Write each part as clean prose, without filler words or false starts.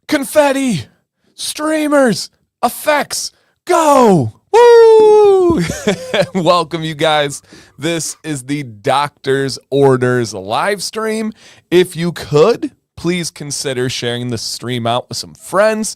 Confetti, streamers, effects, go! Woo! Welcome, you guys. This is the Doctor's Orders live stream. If you could, please consider sharing the stream out with some friends.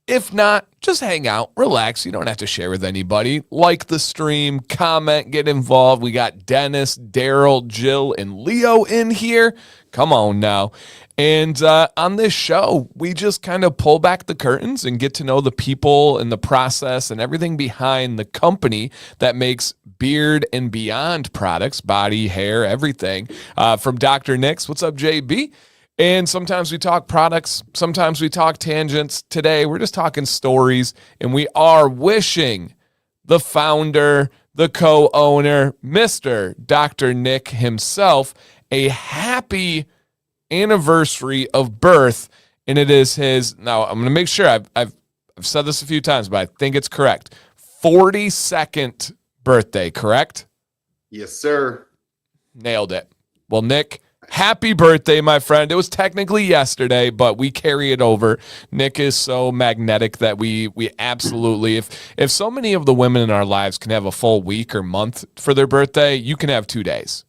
If not, just hang out, relax. You don't have to share with anybody. Like the stream, comment, get involved. We got Dennis, Daryl, Jill, and Leo in here. Come on now. And on this show, we just kind of pull back the curtains and get to know the people and the process and everything behind the company that makes Beard and Beyond products, body, hair, everything. From Dr. Nick's, what's up, JB? And sometimes we talk products, sometimes we talk tangents. Today, we're just talking stories, and we are wishing the founder, the co-owner, Mr. Dr. Nick himself, a happy anniversary of birth. And it is his, now I'm going to make sure, I've said this a few times, but I think it's correct, 42nd birthday, correct? Yes, sir. Nailed it. Well, Nick, happy birthday, my friend. It was technically yesterday, but we carry it over. Nick is so magnetic that we absolutely, if so many of the women in our lives can have a full week or month for their birthday, you can have 2 days.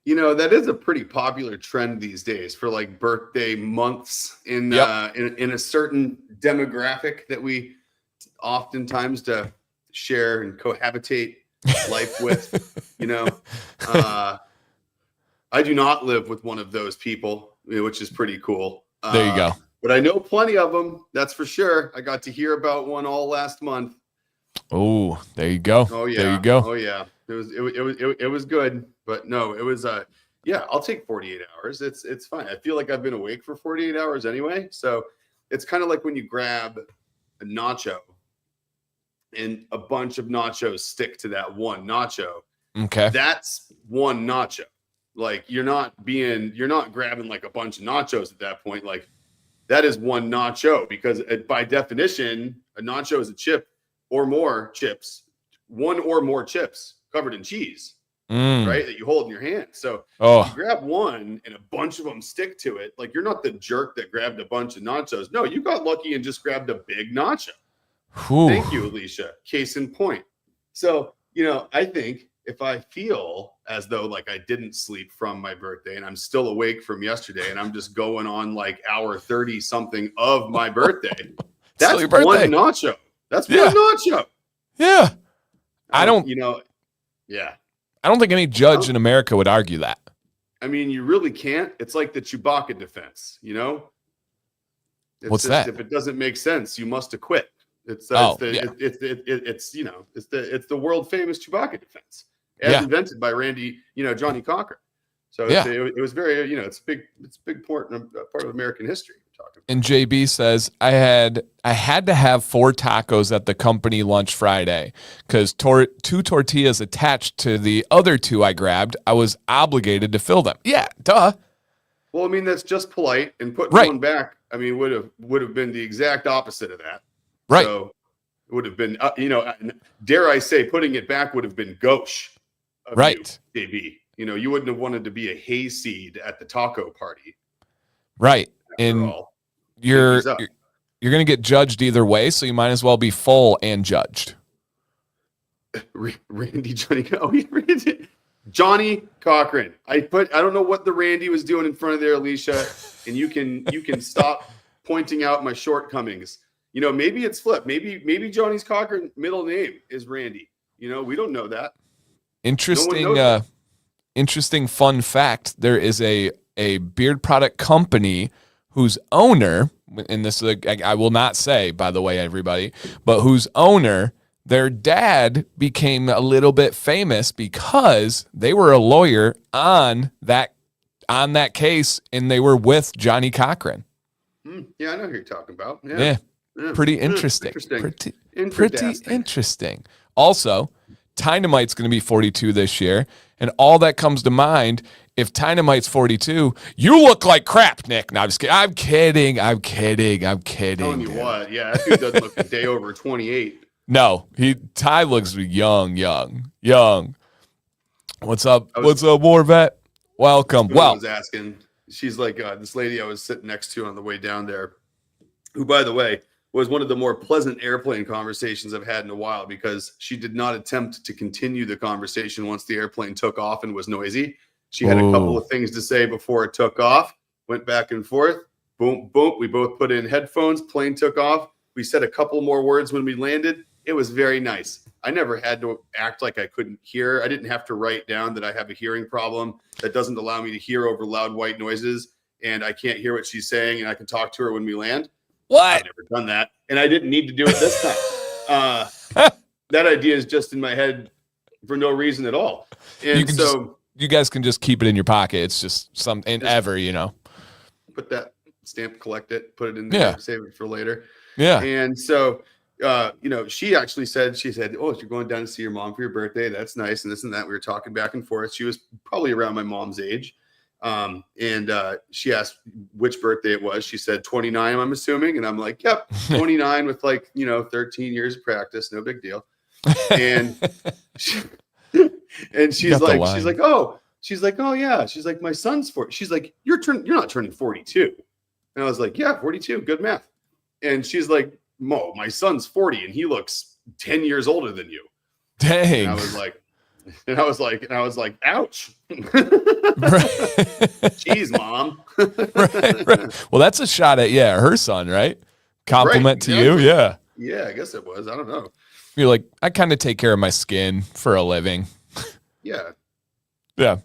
You know, that is a pretty popular trend these days for like birthday months in a certain demographic that we oftentimes to share and cohabitate life with, you know. I do not live with one of those people, which is pretty cool. There you go. But I know plenty of them. That's for sure. I got to hear about one all last month. Oh, there you go. Oh yeah. There you go. Oh yeah. It was good, but no, it was yeah, I'll take 48 hours. It's fine. I feel like I've been awake for 48 hours anyway. So it's kind of like when you grab a nacho and a bunch of nachos stick to that one nacho. Okay. That's one nacho. Like you're not grabbing like a bunch of nachos at that point. Like that is one nacho because by definition, a nacho is a chip or more chips, one or more chips covered in cheese, right? That you hold in your hand. So if you grab one and a bunch of them stick to it, like you're not the jerk that grabbed a bunch of nachos. No, you got lucky and just grabbed a big nacho. Whew. Thank you, Alicia. Case in point. So, you know, I think if I feel as though like I didn't sleep from my birthday and I'm still awake from yesterday and I'm just going on like hour 30 something of my birthday, that's one nacho. That's one nacho. Yeah. I don't think any judge in America would argue that. I mean, you really can't. It's like the Chewbacca defense, you know? What's that? If it doesn't make sense, you must acquit. It's the world famous Chewbacca defense. Invented by Randy, Johnny Cochran. So it was very, it's a big part of American history. And JB says, I had to have 4 tacos at the company lunch Friday because 2 tortillas attached to the other 2 I grabbed. I was obligated to fill them. Yeah, duh. Well, I mean, that's just polite, and putting one back, I mean, would have been the exact opposite of that. Right. So it would have been, dare I say, putting it back would have been gauche. Right. You, JB. You wouldn't have wanted to be a hayseed at the taco party. Right. And you're going to get judged either way, so you might as well be full and judged. Randy, Johnny Cochran. I don't know what the Randy was doing in front of there, Alicia, and you can stop pointing out my shortcomings. Maybe it's flipped. Maybe Johnny's Cochran middle name is Randy. We don't know that. Interesting fun fact. There is a beard product company whose owner, and this is I will not say, by the way, everybody, but whose owner, their dad became a little bit famous because they were a lawyer on that case, and they were with Johnny Cochran. Yeah, I know who you're talking about. Yeah. Pretty interesting. Pretty interesting. Also, Dynamite's going to be 42 this year, and all that comes to mind, if Dynamite's 42, you look like crap, Nick. No, I'm just kidding. I'm kidding. Telling you what, yeah, that dude doesn't look a day over 28. No, Ty looks young. What's up? What's up, War Vet? Welcome. I was asking. she's like this lady I was sitting next to on the way down there, who, by the way, was one of the more pleasant airplane conversations I've had in a while, because she did not attempt to continue the conversation once the airplane took off and was noisy. She had a couple of things to say before it took off, went back and forth, boom, boom. We both put in headphones, plane took off. We said a couple more words when we landed. It was very nice. I never had to act like I couldn't hear. I didn't have to write down that I have a hearing problem that doesn't allow me to hear over loud white noises, and I can't hear what she's saying, and I can talk to her when we land. What? I've never done that, and I didn't need to do it this time. That idea is just in my head for no reason at all. And so you guys can just keep it in your pocket. It's just something ever, put that stamp, collect it, put it in there, save it for later. Yeah. And so, she actually said, oh, you're going down to see your mom for your birthday. That's nice. And this and that. We were talking back and forth. She was probably around my mom's age. And she asked which birthday it was. She said 29, I'm assuming. And I'm like, yep, 29 with 13 years of practice. No big deal. And she's like, oh yeah. She's like, my son's 40. She's like, you're not turning 42. And I was like, yeah, 42. Good math. And she's like, Mo, my son's 40 and he looks 10 years older than you. Dang. And I was like, ouch. Jeez, Mom. Right. Well, that's a shot at, her son, right? Compliment to you. Yeah. Yeah, I guess it was. I don't know. You're like, I kind of take care of my skin for a living. Yeah. Yeah.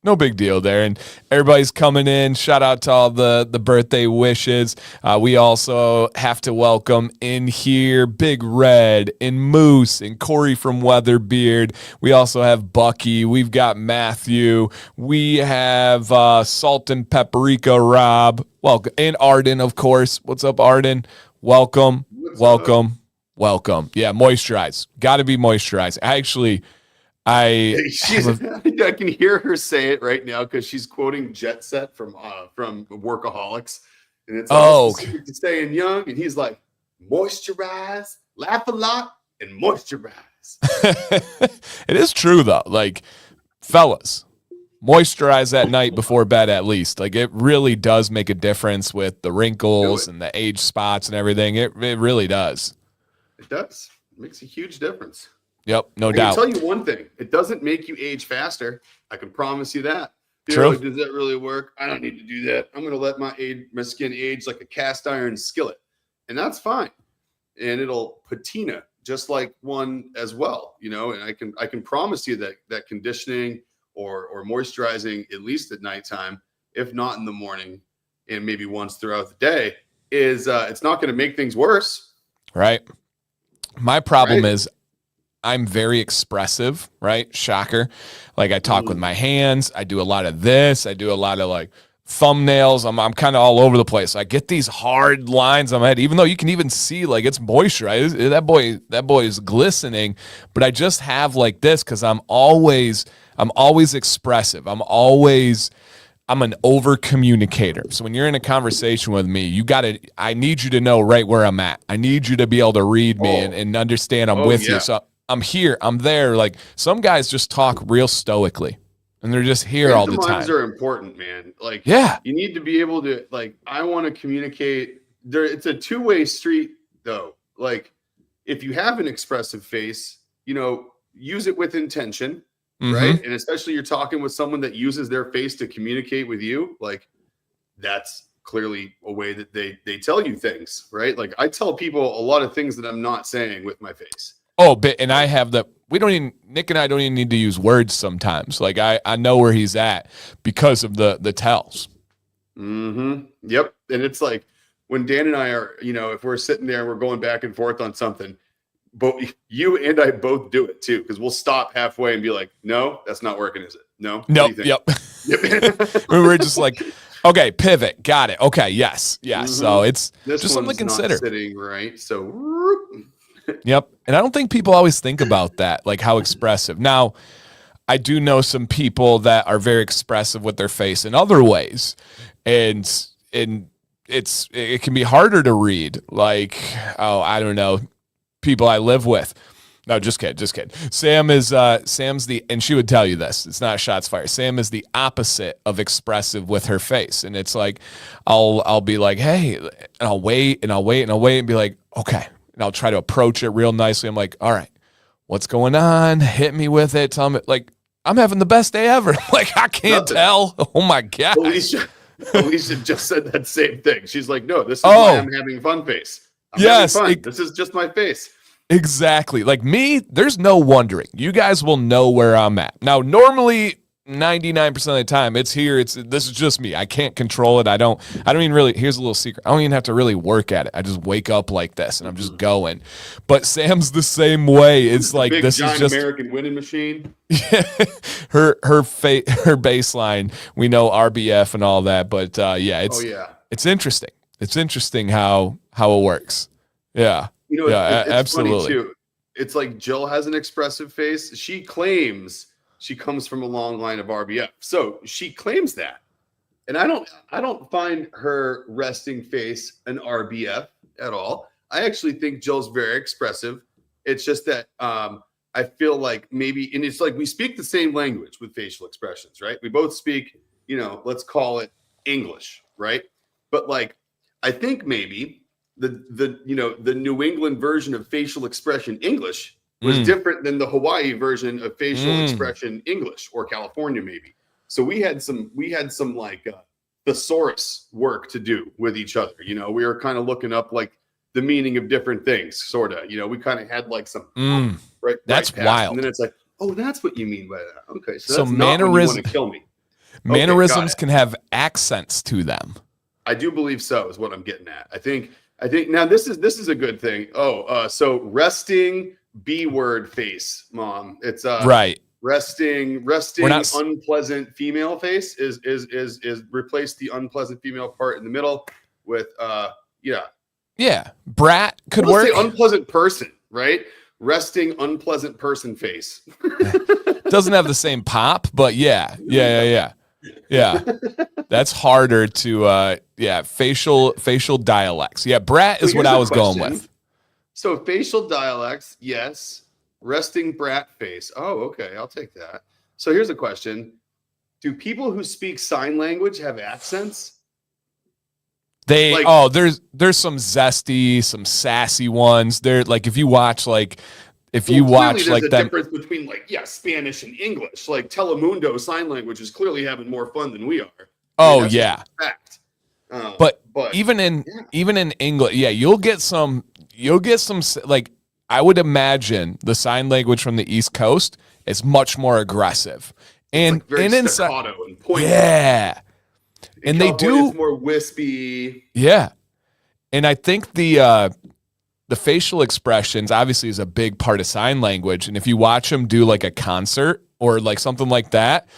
No big deal there. And everybody's coming in. Shout out to all the birthday wishes. We also have to welcome in here Big Red and Moose and Corey from Weatherbeard. We also have Bucky. We've got Matthew. We have Salt and Paprika Rob. Welcome. And Arden, of course. What's up, Arden? Welcome. Welcome. Yeah, moisturize. Got to be moisturized. I can hear her say it right now because she's quoting Jet Set from Workaholics, and it's like, to staying young, and he's like, moisturize, laugh a lot, and moisturize. It is true though. Like, fellas, moisturize at night before bed at least. Like, it really does make a difference with the wrinkles and the age spots and everything. It really does. It does. It makes a huge difference. Yep, no doubt. I'll tell you one thing. It doesn't make you age faster. I can promise you that. True. Does that really work? I don't need to do that. I'm going to let my skin age like a cast iron skillet. And that's fine. And it'll patina just like one as well, and I can promise you that conditioning or moisturizing, at least at nighttime, if not in the morning and maybe once throughout the day, is it's not going to make things worse. Right. My problem is I'm very expressive, right? Shocker. Like, I talk with my hands. I do a lot of this. I do a lot of thumbnails. I'm kind of all over the place. I get these hard lines on my head, even though you can even see it's moisturized. That boy is glistening. But I just have this because I'm always expressive. I'm an over communicator. So when you're in a conversation with me, I need you to know right where I'm at. I need you to be able to read me and understand I'm with you. So I'm here, I'm there. Some guys just talk real stoically and they're just here all the time. Pantomimes are important, man. You need to be able to, I want to communicate there. It's a two-way street though. If you have an expressive face, use it with intention. Mm-hmm. Right. And especially you're talking with someone that uses their face to communicate with you. That's clearly a way that they tell you things. Right. I tell people a lot of things that I'm not saying with my face. Oh, and I have Nick and I don't even need to use words sometimes. I know where he's at because of the tells. Mm-hmm. Yep. And it's when Dan and I are, if we're sitting there and we're going back and forth on something, but you and I both do it too, because we'll stop halfway and be like, no, that's not working, is it? No. Nope. Yep. We're just okay, pivot. Got it. Okay. Yes. Yeah. Mm-hmm. So it's just something to consider. Not sitting right. So. Yep. And I don't think people always think about that, how expressive. Now, I do know some people that are very expressive with their face in other ways. And it can be harder to read. I don't know, people I live with. No, just kidding, just kidding. Sam's and she would tell you this. It's not shots fired. Sam is the opposite of expressive with her face, and it's like, I'll be like, hey, and I'll wait and I'll wait and I'll wait and be like, okay, and I'll try to approach it real nicely. I'm like, all right, what's going on? Hit me with it. Tell me, like, I'm having the best day ever. Like, I can't tell. Oh my god. Alicia just said that same thing. She's like, no, this is why I'm having fun face. I'm having fun. This is just my face. Exactly. Like me, there's no wondering. You guys will know where I'm at. Now, normally 99% of the time this is just me. I can't control it. I don't even really, here's a little secret. I don't even have to really work at it. I just wake up like this and I'm just going. But Sam's the same way. It's like, big, this is just American winning machine. her baseline. We know RBF and all that, but it's interesting. It's interesting how it works. Yeah. You know, it's absolutely. Funny too. It's like Jill has an expressive face. She claims she comes from a long line of RBF. So she claims that. And I don't find her resting face an RBF at all. I actually think Jill's very expressive. It's just that I feel like maybe, and it's like we speak the same language with facial expressions, right? We both speak, let's call it English, right? But like, I think maybe the New England version of facial expression English was different than the Hawaii version of facial expression English, or California maybe. So we had some like thesaurus work to do with each other. We were kind of looking up like the meaning of different things, sort of. We kind of had like some right. That's right wild. And then it's like, oh, that's what you mean by that. Okay, so that's mannerisms, not when you want to kill me. Mannerisms can have accents to them. I do believe so. Is what I'm getting at. I think now this is a good thing. So resting B-word face, Mom. It's right. Resting unpleasant female face is replace the unpleasant female part in the middle with brat could work. Say unpleasant person, right? Resting unpleasant person face. Doesn't have the same pop, but yeah. That's harder to facial dialects. Yeah, brat is what I was going with. So facial dialects, yes. Resting brat face. Oh, okay, I'll take that. So here's a question. Do people who speak sign language have accents? There's some zesty, some sassy ones. They're like, if you watch like the difference between Spanish and English. Like Telemundo sign language is clearly having more fun than we are. Fact. But even in English, you'll get some like, I would imagine the sign language from the East Coast is much more aggressive and very staccato and pointy. Yeah. And they do, it's more wispy. Yeah. And I think the facial expressions obviously is a big part of sign language. And if you watch them do like a concert or like something like that,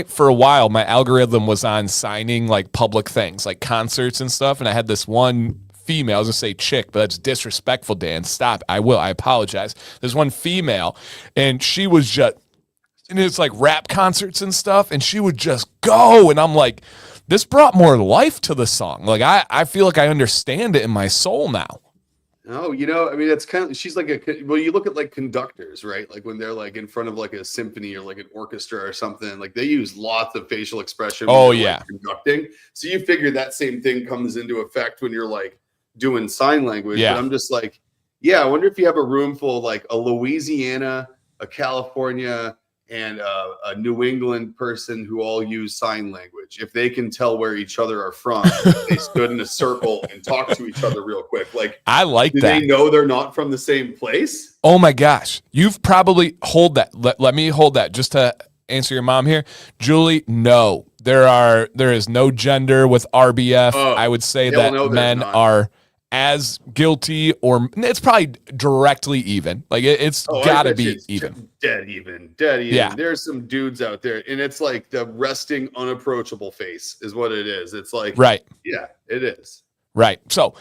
for a while, my algorithm was on signing like public things, like concerts and stuff. And I had this one female, I was gonna say chick, but that's disrespectful, Dan. Stop. I apologize. There's one female and she was just, and it's like rap concerts and stuff. And she would just go. And I'm like, this brought more life to the song. Like, I feel like I understand it in my soul now. Oh, I mean, it's kind of, she's like you look at like conductors, right? Like when they're like in front of like a symphony or like an orchestra or something, like they use lots of facial expression. Like conducting. So you figure that same thing comes into effect when you're like doing sign language. Yeah. But I'm just like, I wonder if you have a room full of like a Louisiana, a California, and a New England person who all use sign language. If they can tell where each other are from, they stood in a circle and talked to each other real quick. Like, I like do that. They know they're not from the same place? Oh my gosh. You've probably hold that. Let me hold that just to answer your mom here. Julie, no. There is no gender with RBF. I would say that men are as guilty, or it's probably directly even. Like it's gotta be even. Dead even. Yeah. There's some dudes out there, and it's like the resting unapproachable face is what it is. It's like, right. Yeah, it is. Right. So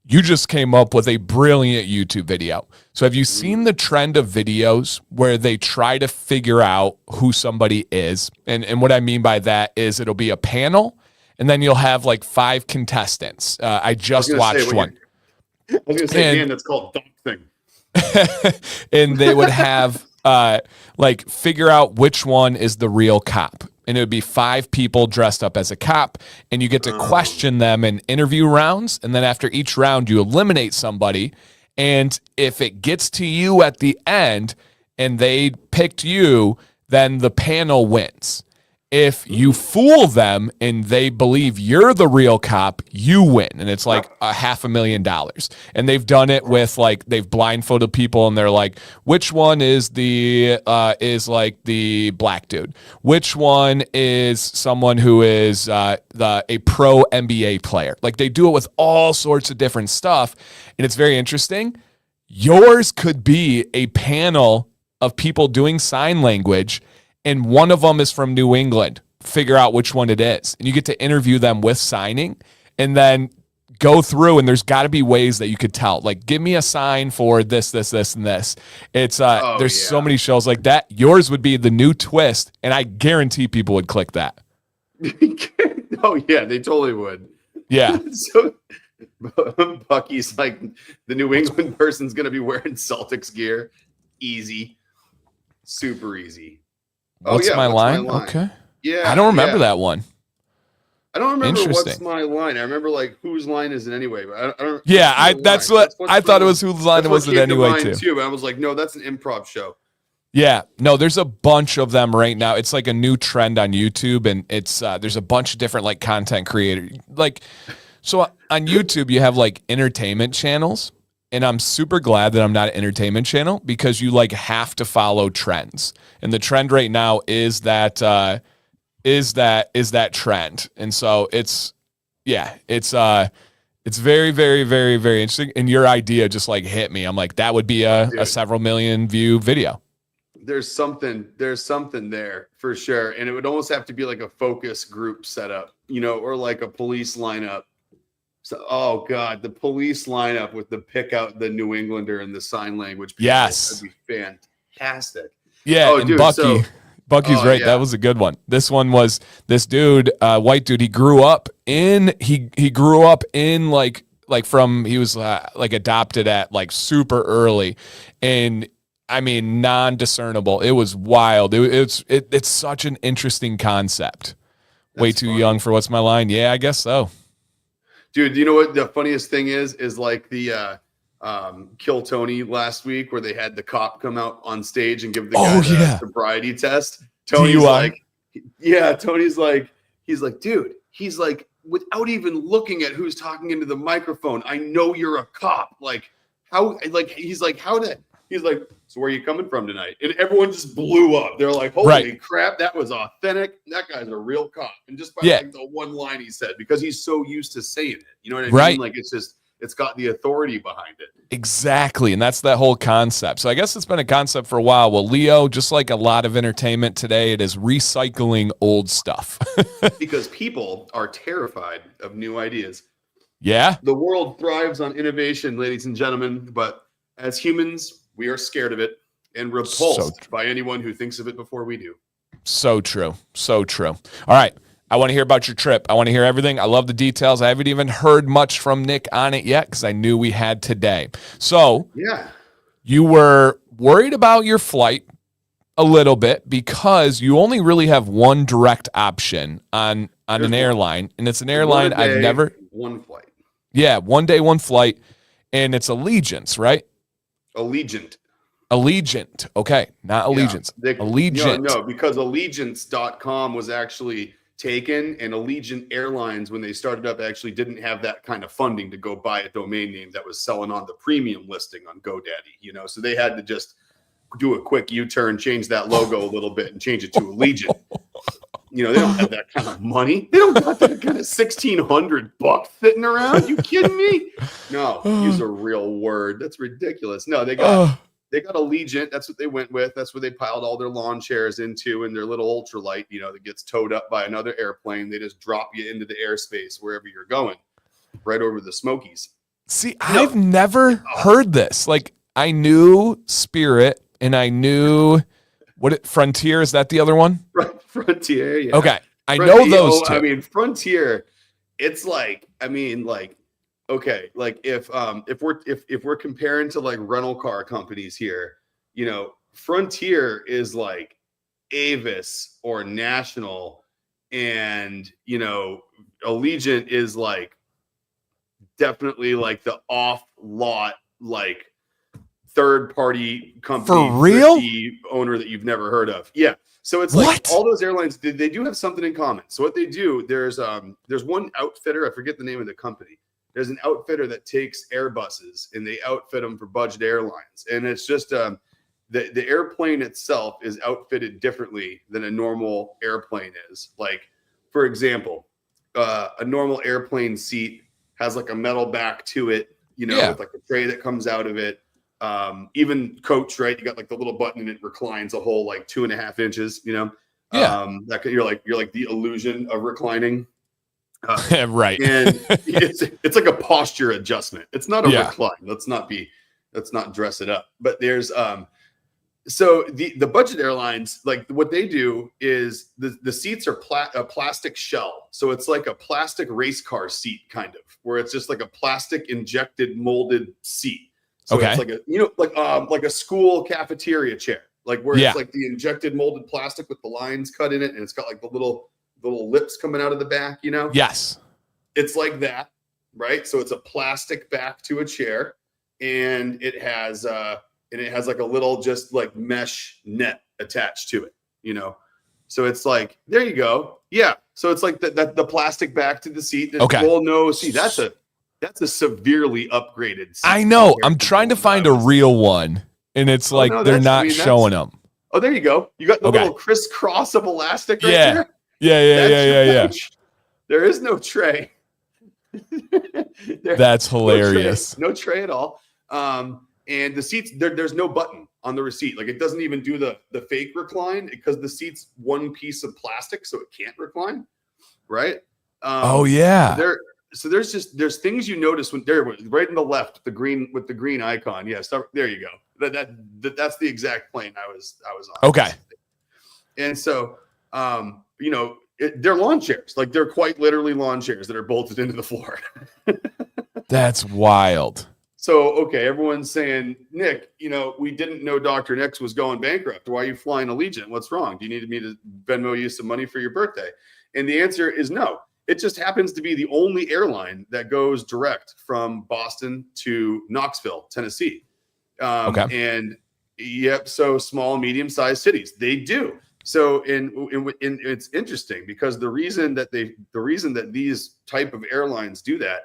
you just came up with a brilliant YouTube video. So have you seen the trend of videos where they try to figure out who somebody is? And what I mean by that is it'll be a panel, and then you'll have like 5 contestants. I just watched one. I was going to say, man, that's called doxing. and they would have like figure out which one is the real cop. And it would be 5 people dressed up as a cop, and you get to question them in interview rounds. And then after each round, you eliminate somebody. And if it gets to you at the end and they picked you, then the panel wins. If you fool them and they believe you're the real cop, you win. And it's like $500,000. And they've done it with like, they've blindfolded people and they're like, which one is like the black dude? Which one is someone who is a pro NBA player? Like they do it with all sorts of different stuff. And it's very interesting. Yours could be a panel of people doing sign language, and one of them is from New England. Figure out which one it is. And you get to interview them with signing and then go through, and there's got to be ways that you could tell. Like, give me a sign for this, this, this, and this. It's there's so many shows like that. Yours would be the new twist, and I guarantee people would click that. Oh, yeah, they totally would. Yeah. So Bucky's like, the New England person's going to be wearing Celtics gear. Easy. Super easy. What's my line? Okay. Yeah. I don't remember that one. I don't remember what's my line. I remember like whose line is it anyway? But I don't. Yeah, I thought it was whose line was it anyway too. But I was like, no, that's an improv show. Yeah, no, there's a bunch of them right now. It's like a new trend on YouTube, and it's there's a bunch of different like content creators. Like, so on YouTube you have like entertainment channels. And I'm super glad that I'm not an entertainment channel because you like have to follow trends. And the trend right now is that trend. And so it's very, very, very, very interesting. And your idea just like hit me. I'm like, that would be a several million view video. There's something there for sure. And it would almost have to be like a focus group setup, or like a police lineup. So, oh God, the police lineup with the pick out the New Englander and the sign language. People, yes, that'd be fantastic. Yeah, and dude, Bucky's right. Yeah. That was a good one. This one was this dude, white dude. He grew up in like he was like adopted at like super early, and I mean non-discernible. It was wild. It's such an interesting concept. That's way too funny. Young for what's my line? Yeah, I guess so. Dude, you know what the funniest thing is like the Kill Tony last week where they had the cop come out on stage and give the guy the sobriety test. Tony's like, Tony's like, dude, he's like, without even looking at who's talking into the microphone, I know you're a cop. Like, how, like, he's like, so where are you coming from tonight? And everyone just blew up. They're like, holy crap, that was authentic. That guy's a real cop. And just by like the one line he said, because he's so used to saying it. You know what I mean? Like it's got the authority behind it. Exactly. And that's that whole concept. So I guess it's been a concept for a while. Well, Leo, just like a lot of entertainment today, it is recycling old stuff. Because people are terrified of new ideas. Yeah. The world thrives on innovation, ladies and gentlemen, but as humans, we are scared of it and repulsed by anyone who thinks of it before we do. So true. So true. All right. I want to hear about your trip. I want to hear everything. I love the details. I haven't even heard much from Nick on it yet because I knew we had today. So you were worried about your flight a little bit because you only really have one direct option on an airline. And it's an airline I've never... One flight. Yeah, 1 day, one flight. And it's Allegiance, right? Allegiant. Okay, not Allegiance. Allegiant. No, because Allegiance.com was actually taken, and Allegiant Airlines, when they started up, actually didn't have that kind of funding to go buy a domain name that was selling on the premium listing on GoDaddy, so they had to just do a quick U-turn, change that logo a little bit, and change it to Allegiant. They don't have that kind of money. They don't got that kind of $1,600 sitting around. You kidding me? No, use a real word. That's ridiculous. No, they got Allegiant. That's what they went with. That's what they piled all their lawn chairs into, and their little ultralight, that gets towed up by another airplane. They just drop you into the airspace wherever you're going, right over the Smokies. See, I've never heard this. Like, I knew Spirit, and I knew Frontier. Is that the other one? Frontier, yeah. Okay. I know those two. I mean, Frontier, it's like okay, like if we're comparing to like rental car companies here, you know, Frontier is like Avis or National, and you know, Allegiant is like definitely like the off lot, like third party company, For real? thrifty owner that you've never heard of. Yeah. So it's like What? all those airlines, they do have something in common. So what they do, there's one outfitter, I forget the name of the company. There's an outfitter that takes Airbuses and they outfit them for budget airlines. And it's just the airplane itself is outfitted differently than a normal airplane is. Like, for example, a normal airplane seat has like a metal back to it, you know, with like a tray that comes out of it. Even coach, right? You got like the little button and it reclines a whole like 2.5 inches, you know? That you're like the illusion of reclining. Right. And it's like a posture adjustment. It's not a recline. Let's not dress it up. But there's so the budget airlines, like what they do is the seats are a plastic shell. So it's like a plastic race car seat kind of, where it's just like a plastic injected molded seat. So it's like like a school cafeteria chair, like where it's like the injected molded plastic with the lines cut in it, and it's got like the little lips coming out of the back, you know? Yes. It's like that, right? So it's a plastic back to a chair, and it has like a little just like mesh net attached to it, you know? So it's like, there you go. Yeah. So it's like the plastic back to the seat. Okay. Well, no, see, that's a severely upgraded seat. I know. I'm trying to find a real one, and it's like they're not showing them. Oh, there you go. You got the little crisscross of elastic right there. Yeah. There is no tray. That's hilarious. No tray at all. And the seats, there's no button on the receipt. Like it doesn't even do the fake recline because the seat's one piece of plastic, so it can't recline. Right. So there's things you notice when they're right in the left, the green with the green icon. Yeah, there you go. That's the exact plane I was on. Okay. And so, you know, they're lawn chairs. Like they're quite literally lawn chairs that are bolted into the floor. That's wild. So, okay, everyone's saying, Nick, you know, we didn't know Dr. Nix was going bankrupt. Why are you flying Allegiant? What's wrong? Do you need me to Venmo you some money for your birthday? And the answer is no. It just happens to be the only airline that goes direct from Boston to Knoxville, Tennessee. And so small, medium-sized cities, they do. So it's interesting because the reason that these type of airlines do that,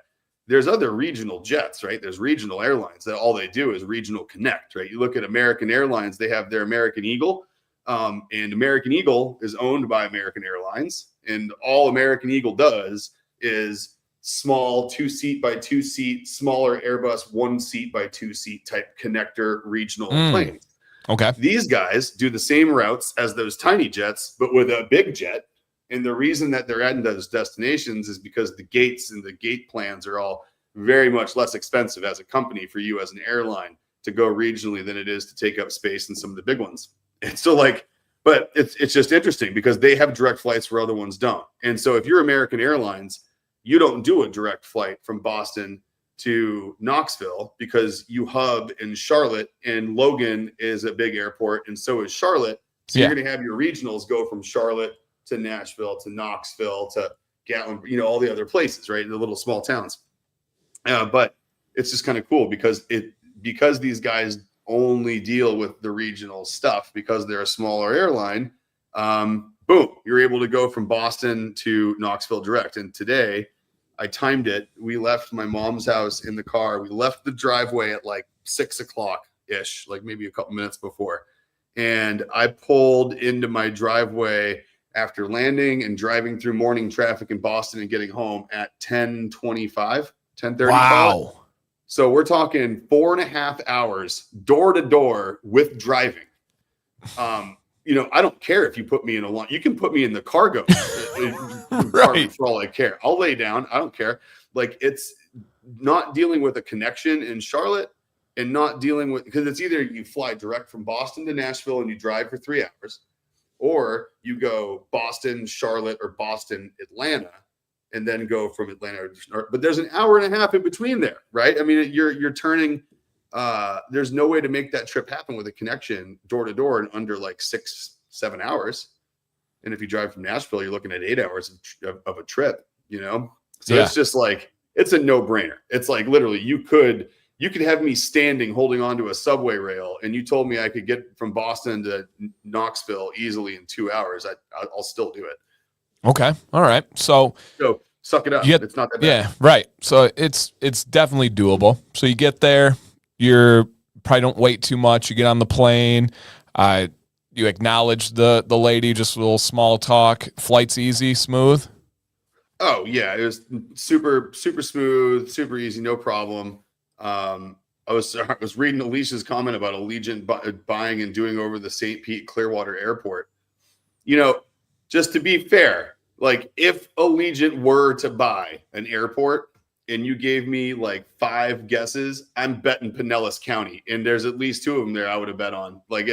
there's other regional jets, right? There's regional airlines that all they do is regional connect, right? You look at American Airlines, they have their American Eagle, and American Eagle is owned by American Airlines, and all American Eagle does is small 2-seat by 2-seat, smaller Airbus 1-seat by 2-seat type connector regional planes. Okay. These guys do the same routes as those tiny jets, but with a big jet. And the reason that they're at those destinations is because the gates and the gate plans are all very much less expensive as a company for you as an airline to go regionally than it is to take up space in some of the big ones. And so but it's just interesting because they have direct flights where other ones don't. And so if you're American Airlines, you don't do a direct flight from Boston to Knoxville because you hub in Charlotte, and Logan is a big airport, and so is Charlotte. So you're going to have your regionals go from Charlotte to Nashville to Knoxville to Gatlin, you know, all the other places, right? The little small towns. But it's just kind of cool because these guys only deal with the regional stuff because they're a smaller airline. Boom, you're able to go from Boston to Knoxville direct. And today I timed it. We left my mom's house in the car. We left the driveway at like 6:00 ish, like maybe a couple minutes before. And I pulled into my driveway after landing and driving through morning traffic in Boston and getting home at 10:25, 10:30. Wow. So we're talking 4.5 hours door to door with driving. You know, I don't care if you put me in a line. You can put me in the cargo compartment for all I care. I'll lay down. I don't care. Like, it's not dealing with a connection in Charlotte and not dealing with, because it's either you fly direct from Boston to Nashville and you drive for 3 hours, or you go Boston, Charlotte, or Boston, Atlanta, and then go from Atlanta. But there's an hour and a half in between there, right? I mean, you're turning. There's no way to make that trip happen with a connection door to door in under like 6-7 hours. And if you drive from Nashville, you're looking at 8 hours of a trip, you know? So it's just like, it's a no brainer. It's like literally you could have me standing holding onto a subway rail, and you told me I could get from Boston to Knoxville easily in 2 hours. I'll still do it. Okay. All right. So suck it up. It's not that bad. Yeah, right. So it's definitely doable. So you get there, you're probably don't wait too much. You get on the plane. You acknowledge the lady, just a little small talk. Flight's easy, smooth. Oh yeah, it was super smooth, super easy, no problem. I was reading Alicia's comment about Allegiant buying and doing over the St. Pete Clearwater Airport. You know, just to be fair, like if Allegiant were to buy an airport and you gave me like 5 guesses, I'm betting Pinellas County, and there's at least 2 of them there I would have bet on. Like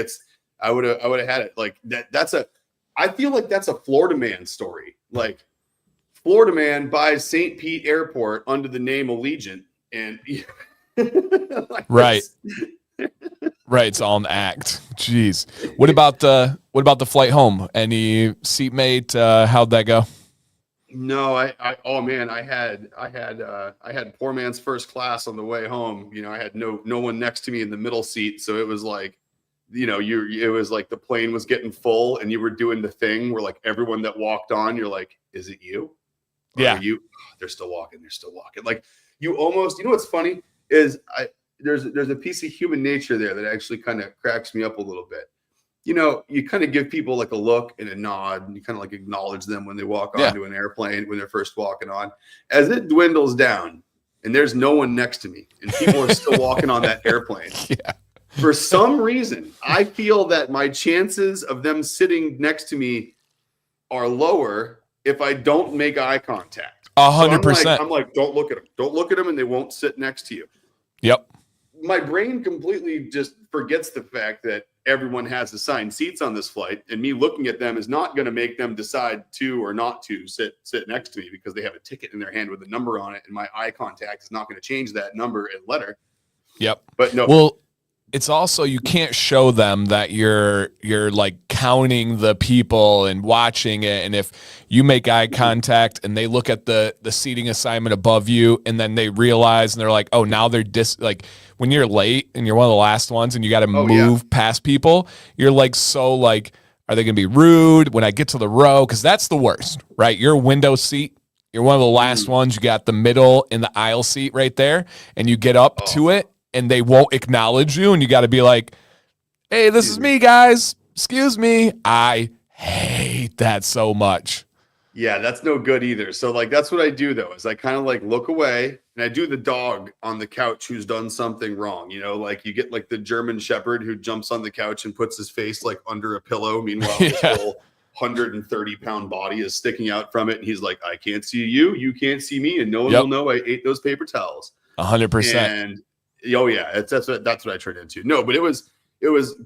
I would have had it like that. I feel like that's a Florida man story. Like Florida man buys St. Pete Airport under the name Allegiant, and like right. Right, it's all an act. Jeez. What about the flight home? Any seatmate? How'd that go? No, I had poor man's first class on the way home. You know, I had no one next to me in the middle seat, so it was like, you know, it was like the plane was getting full, and you were doing the thing where like everyone that walked on, you're like, is it you? Or yeah. are you? Oh, they're still walking. Like you almost, you know, what's funny is there's a piece of human nature there that actually kind of cracks me up a little bit. You know, you kind of give people like a look and a nod, and you kind of like acknowledge them when they walk onto an airplane, when they're first walking on. As it dwindles down and there's no one next to me and people are still walking on that airplane. Yeah. For some reason, I feel that my chances of them sitting next to me are lower if I don't make eye contact. 100%. I'm like, don't look at them. Don't look at them, and they won't sit next to you. Yep. My brain completely just forgets the fact that everyone has assigned seats on this flight, and me looking at them is not going to make them decide to or not to sit next to me because they have a ticket in their hand with a number on it, and my eye contact is not going to change that number and letter. Yep. But no. Well, it's also, you can't show them that you're like counting the people and watching it. And if you make eye contact and they look at the seating assignment above you, and then they realize and they're like, oh, now they're like when you're late and you're one of the last ones and you got to move past people, you're like, so like, are they going to be rude when I get to the row? Because that's the worst, right? Your window seat, you're one of the last ones. You got the middle and the aisle seat right there, and you get up to it, and they won't acknowledge you, and you got to be like, hey, this is me, guys. Excuse me. I hate that so much. Yeah, that's no good either. So like, that's what I do though, is I kind of like look away, and I do the dog on the couch who's done something wrong. You know, like you get like the German Shepherd who jumps on the couch and puts his face like under a pillow. Meanwhile, his whole 130-pound body is sticking out from it. And he's like, I can't see you. You can't see me. And no one will know I ate those paper towels. 100%. And oh yeah, that's what I turned into. No, but it was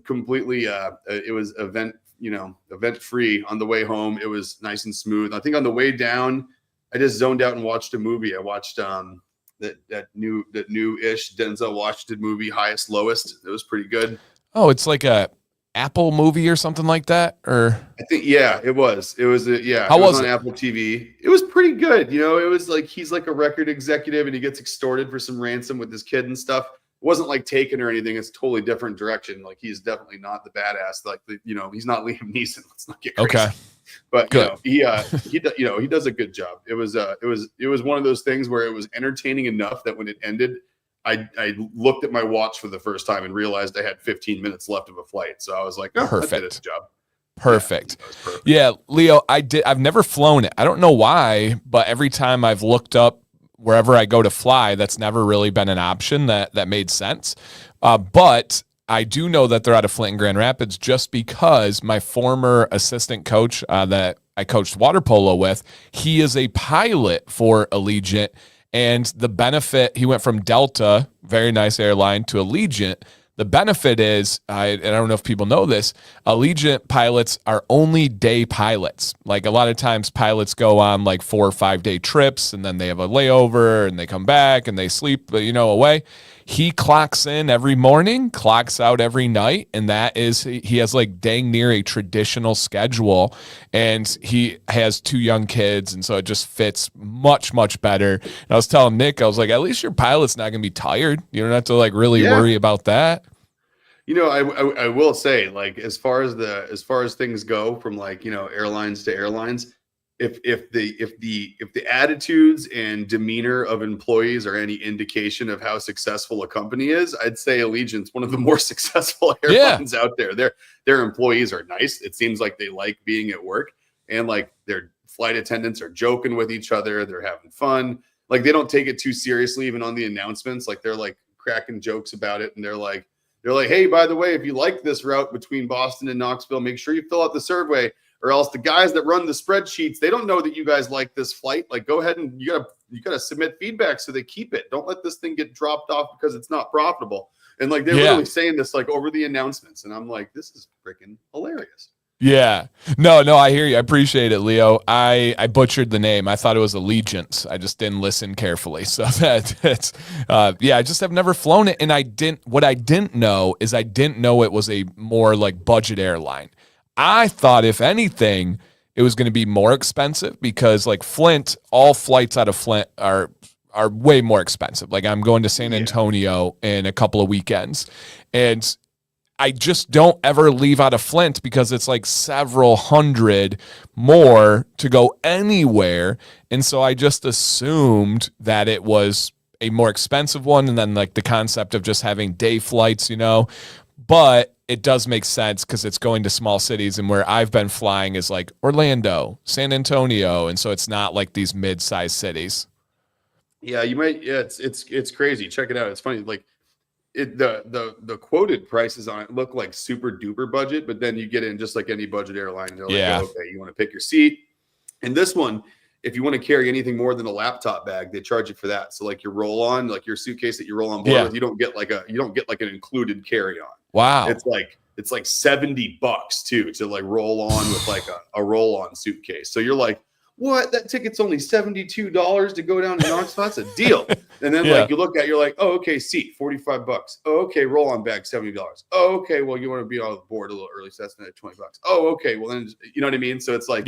completely it was event free on the way home. It was nice and smooth. I think on the way down, I just zoned out and watched a movie. I watched that new-ish Denzel Washington movie, Highest Lowest. It was pretty good. Oh, it's like a Apple movie or something like that, or I think it was. How was it on Apple TV? It was pretty good. You know, it was like he's like a record executive and he gets extorted for some ransom with his kid and stuff. It wasn't like Taken or anything. It's totally different direction. Like he's definitely not the badass. Like he's not Liam Neeson. Let's not get crazy. Okay, but good. He does a good job. It was one of those things where it was entertaining enough that when it ended, I looked at my watch for the first time and realized I had 15 minutes left of a flight. So I was like, oh, perfect. That did its job. Perfect. Yeah, perfect. Yeah, Leo, I've never flown it. I don't know why, but every time I've looked up wherever I go to fly, that's never really been an option that made sense. But I do know that they're out of Flint and Grand Rapids just because my former assistant coach that I coached water polo with, he is a pilot for Allegiant. And the benefit, he went from Delta, very nice airline, to Allegiant. The benefit is, and I don't know if people know this, Allegiant pilots are only day pilots. Like a lot of times pilots go on like 4 or 5 day trips and then they have a layover and they come back and they sleep, away. He clocks in every morning, clocks out every night. And that is, he has like dang near a traditional schedule, and he has 2 young kids. And so it just fits much, much better. And I was telling Nick, I was like, at least your pilot's not going to be tired. You don't have to like really worry about that. I will say, like, as far as things go from like, airlines to airlines, if the attitudes and demeanor of employees are any indication of how successful a company is, I'd say Allegiant's one of the more successful airlines out there. Their employees are nice. It seems like they like being at work, and like their flight attendants are joking with each other. They're having fun. Like they don't take it too seriously, even on the announcements. Like they're like cracking jokes about it, and they're like, hey, by the way, if you like this route between Boston and Knoxville, make sure you fill out the survey, or else the guys that run the spreadsheets, they don't know that you guys like this flight. Like, go ahead and you gotta submit feedback so they keep it. Don't let this thing get dropped off because it's not profitable. And like they're literally saying this like over the announcements, and I'm like, this is freaking hilarious. Yeah. No, I hear you. I appreciate it, Leo. I butchered the name. I thought it was Allegiance. I just didn't listen carefully. So that's I just have never flown it. And what I didn't know is I didn't know it was a more like budget airline. I thought if anything, it was going to be more expensive because like Flint, all flights out of Flint are way more expensive. Like I'm going to San Antonio in a couple of weekends, and I just don't ever leave out of Flint because it's like several hundred more to go anywhere. And so I just assumed that it was a more expensive one. And then like the concept of just having day flights, but it does make sense because it's going to small cities, and where I've been flying is like Orlando, San Antonio. And so it's not like these mid-sized cities. Yeah, you might. Yeah, it's crazy. Check it out. It's funny. Like, the quoted prices on it look like super duper budget, but then you get in just like any budget airline, and they're like, okay, you want to pick your seat. And this one, if you want to carry anything more than a laptop bag, they charge you for that. So like your roll on, like your suitcase that you roll on board with, you don't get like an included carry on. Wow. It's like $70 too to like roll on with like a roll on suitcase. So you're like, what? That ticket's only $72 to go down to Knoxville? That's a deal. And then like you look at, you're like, oh, okay, seat, $45. Oh, okay, roll on bag, $70. Oh, okay, well, you want to be on the board a little early, so that's another $20. Oh, okay, well then, you know what I mean? So it's like,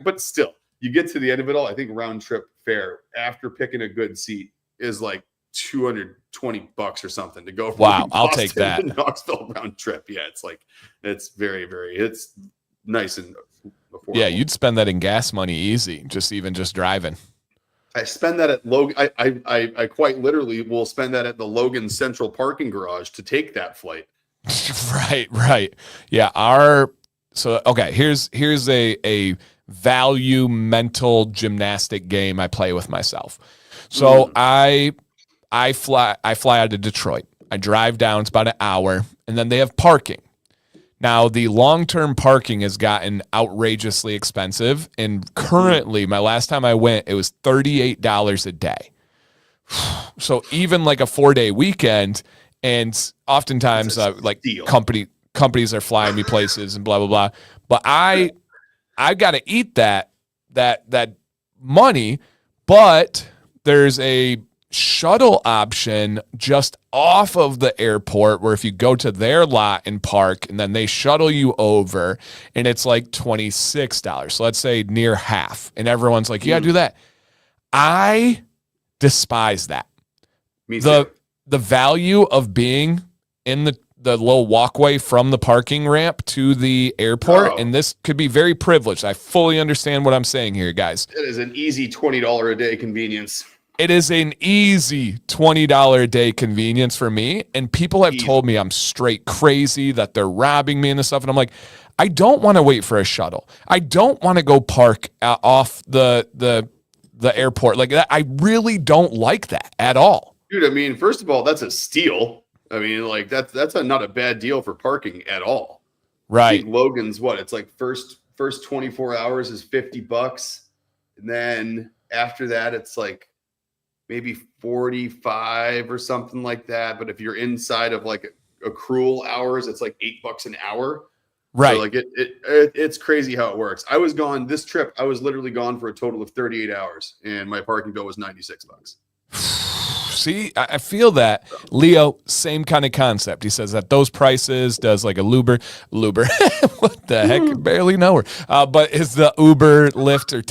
but still, you get to the end of it all. I think round trip fare after picking a good seat is like $220 or something to go from I'll Boston take that to Knoxville round trip. Yeah, it's like it's very, very, it's nice and affordable. Yeah, you'd spend that in gas money easy, just driving. I spend that at Logan. I quite literally will spend that at the Logan Central parking garage to take that flight. Right. Yeah, here's a value mental gymnastic game I play with myself. So I fly out of Detroit. I drive down, it's about an hour, and then they have parking. Now, the long-term parking has gotten outrageously expensive, and currently, my last time I went, it was $38 a day. So even like a 4-day weekend, and oftentimes companies are flying me places and blah blah blah. But I got to eat that money, but there's a shuttle option just off of the airport where if you go to their lot and park, and then they shuttle you over, and it's like $26. So let's say near half, and everyone's like, yeah, do that. I despise that. Me too. The value of being in the little walkway from the parking ramp to the airport, and this could be very privileged. I fully understand what I'm saying here, guys. It is an easy $20 a day convenience. It is an easy $20 a day convenience for me. And people have told me I'm straight crazy, that they're robbing me and this stuff. And I'm like, I don't want to wait for a shuttle. I don't want to go park off the airport like that. I really don't like that at all. Dude, I mean, first of all, that's a steal. I mean, like that's not a bad deal for parking at all. Right. I think Logan's it's like first 24 hours is $50. And then after that, it's like maybe 45 or something like that. But if you're inside of like accrual hours. It's like $8 an hour. Right. So like it's crazy how it works. I was gone this trip. I was literally gone for a total of 38 hours, and my parking bill was $96. See, I feel that. Leo, same kind of concept. He says that those prices does like a Luber. What the heck? Barely know her. But is the Uber, Lyft, or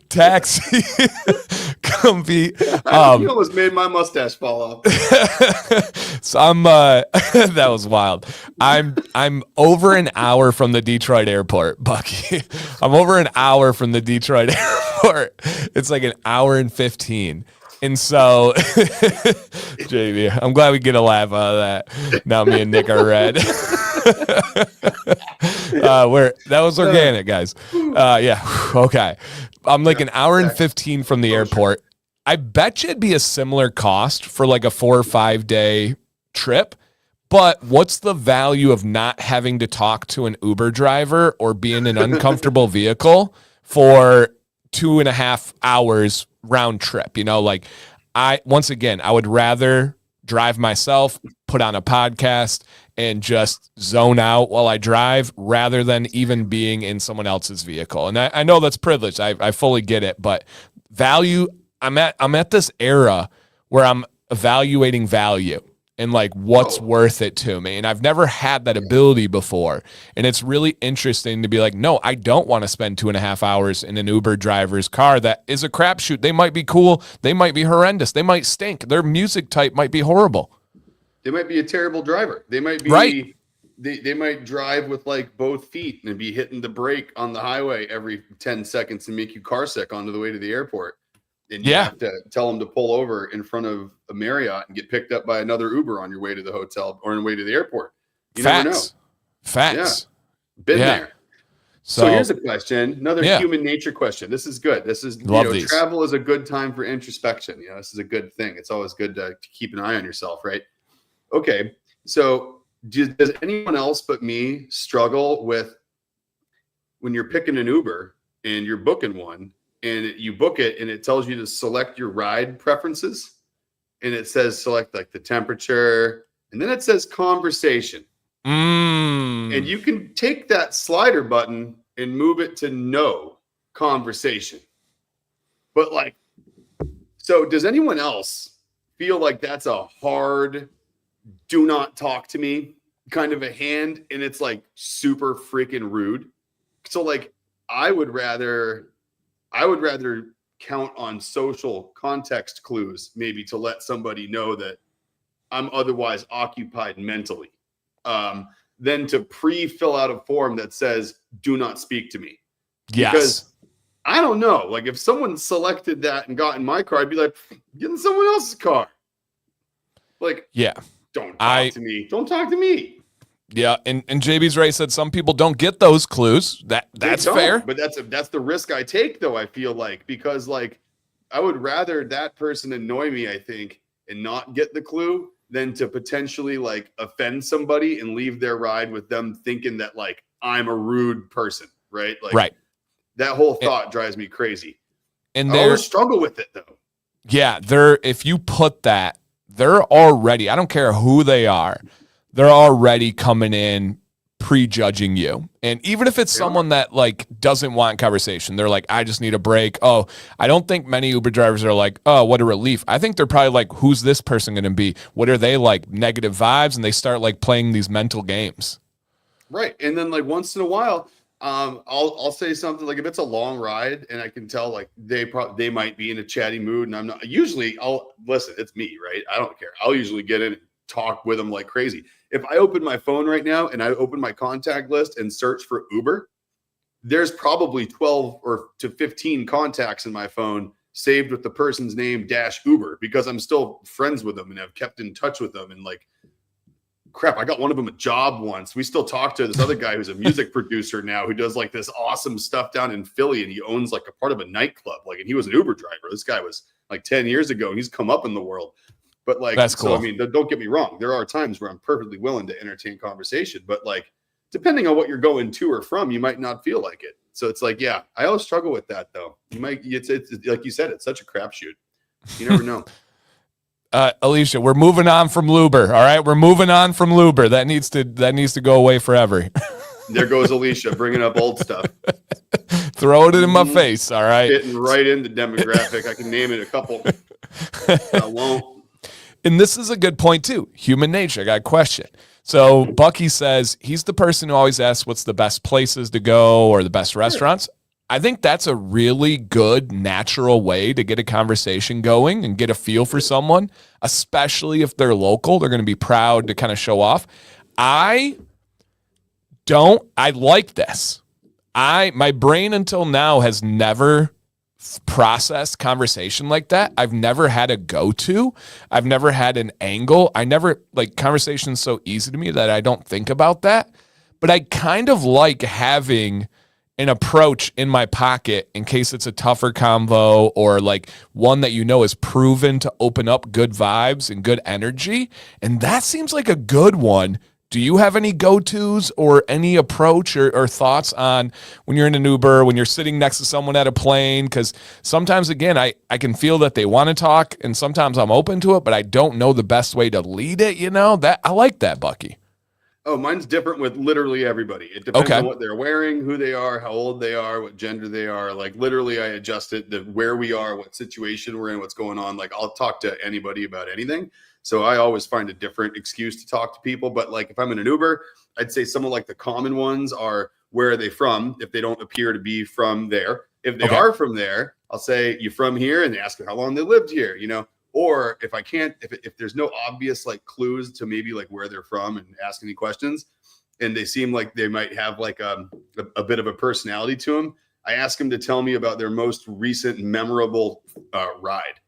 taxi compete? You almost made my mustache fall off. So I'm that was wild. I'm over an hour from the Detroit airport, Bucky. I'm over an hour from the Detroit airport. It's like an hour and 15. And so, JB, I'm glad we get a laugh out of that. Now me and Nick are red. That was organic, guys. Yeah. Okay. I'm like an hour and 15 from the airport. I bet you it'd be a similar cost for like a 4 or 5 day trip. But what's the value of not having to talk to an Uber driver or be in an uncomfortable vehicle for 2.5 hours round trip? You know, like I would rather drive myself, put on a podcast, and just zone out while I drive rather than even being in someone else's vehicle. And I know that's privilege. I fully get it, but value, I'm at this era where I'm evaluating value and like what's worth it to me. And I've never had that ability before. And it's really interesting to be like, no, I don't want to spend 2.5 hours in an Uber driver's car. That is a crapshoot. They might be cool. They might be horrendous. They might stink. Their music type might be horrible. They might be a terrible driver. They might be right. They might drive with like both feet and be hitting the brake on the highway every 10 seconds and make you car sick onto the way to the airport. And you have to tell them to pull over in front of a Marriott and get picked up by another Uber on your way to the hotel or on your way to the airport. You never know. Facts. Yeah. Been there. So here's a question, another human nature question. This is good. This is, travel is a good time for introspection. This is a good thing. It's always good to keep an eye on yourself, right? Okay. So does anyone else but me struggle with when you're picking an Uber and you're booking one and you book it and it tells you to select your ride preferences and it says select like the temperature and then it says conversation. And you can take that slider button and move it to no conversation. But like, so does anyone else feel like that's a hard do not talk to me kind of a hand and it's like super freaking rude? So like I would rather count on social context clues maybe to let somebody know that I'm otherwise occupied mentally than to pre-fill out a form that says do not speak to me. Yes. Because I don't know, like if someone selected that and got in my car, I'd be like, get in someone else's car. Like, don't talk to me. Don't talk to me. Yeah, and JB's right, said some people don't get those clues. That's fair. But that's the risk I take, though, I feel like, because like I would rather that person annoy me, I think, and not get the clue than to potentially like offend somebody and leave their ride with them thinking that like I'm a rude person, right? Like that whole thought drives me crazy. And I always struggle with it though. Yeah, if you put that, they're already, I don't care who they are, they're already coming in prejudging you. And even if it's someone that like doesn't want conversation, they're like, I just need a break. Oh, I don't think many Uber drivers are like, oh, what a relief. I think they're probably like, who's this person going to be? What are they like? Negative vibes. And they start like playing these mental games. Right. And then like once in a while, I'll say something like if it's a long ride and I can tell like they might be in a chatty mood and I'm not, usually I'll listen, it's me, right? I don't care. I'll usually get in and talk with them like crazy. If I open my phone right now and I open my contact list and search for Uber, there's probably 12 or to 15 contacts in my phone saved with the person's name -Uber because I'm still friends with them and have kept in touch with them. And like, crap, I got one of them a job once. We still talk to this other guy who's a music producer now who does like this awesome stuff down in Philly and he owns like a part of a nightclub. Like, and he was an Uber driver. This guy was like 10 years ago and he's come up in the world. But like, that's cool. So I mean, don't get me wrong. There are times where I'm perfectly willing to entertain conversation, but like, depending on what you're going to or from, you might not feel like it. So it's like, yeah, I always struggle with that though. You might, it's like you said, it's such a crapshoot. You never know. Alicia, we're moving on from Luber. All right, we're moving on from Luber. That needs to go away forever. There goes Alicia bringing up old stuff. Throwing it in my face. All right, fitting right in the demographic. I can name it a couple. I won't. And this is a good point too. Human nature. I got a question. So Bucky says he's the person who always asks what's the best places to go or the best restaurants. I think that's a really good natural way to get a conversation going and get a feel for someone, especially if they're local. They're going to be proud to kind of show off. I like this. My brain until now has never processed conversation like that. I've never had a go-to. I've never had an angle. Conversation's so easy to me that I don't think about that. But I kind of like having an approach in my pocket in case it's a tougher convo or like one that is proven to open up good vibes and good energy. And that seems like a good one. Do you have any go-tos or any approach or thoughts on when you're in an Uber, when you're sitting next to someone at a plane? Because sometimes, again, I can feel that they want to talk, and sometimes I'm open to it, but I don't know the best way to lead it. That I like that, Bucky. Oh, mine's different with literally everybody. It depends on what they're wearing, who they are, how old they are, what gender they are. Like literally I adjust it to where we are, what situation we're in, what's going on. Like I'll talk to anybody about anything. So I always find a different excuse to talk to people. But like if I'm in an Uber, I'd say some of like the common ones are where are they from if they don't appear to be from there. If they are from there, I'll say, you from here? And they ask how long they lived here, Or if I can't, if there's no obvious like clues to maybe like where they're from and ask any questions, and they seem like they might have like a bit of a personality to them, I ask them to tell me about their most recent memorable ride.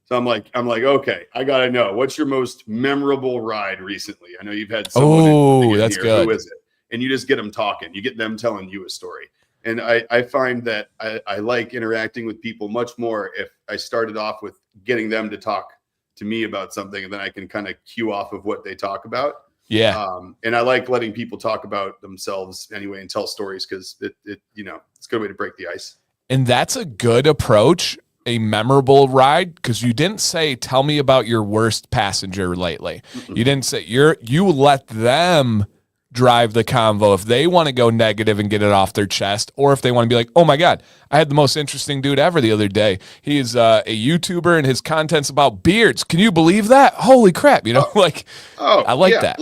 So I'm like, okay, I gotta know, what's your most memorable ride recently? I know you've had someone. Oh, that's good. Who is it? And you just get them talking. You get them telling you a story. And I find that I like interacting with people much more if I started off with getting them to talk to me about something, and then I can kind of cue off of what they talk about. Yeah. And I like letting people talk about themselves anyway and tell stories because it's a good way to break the ice. And that's a good approach, a memorable ride, because you didn't say, tell me about your worst passenger lately. Mm-mm. You didn't say you let them drive the convo if they want to go negative and get it off their chest, or if they want to be like, oh my God, I had the most interesting dude ever the other day. He's a YouTuber and his content's about beards. Can you believe that? Holy crap. I like that.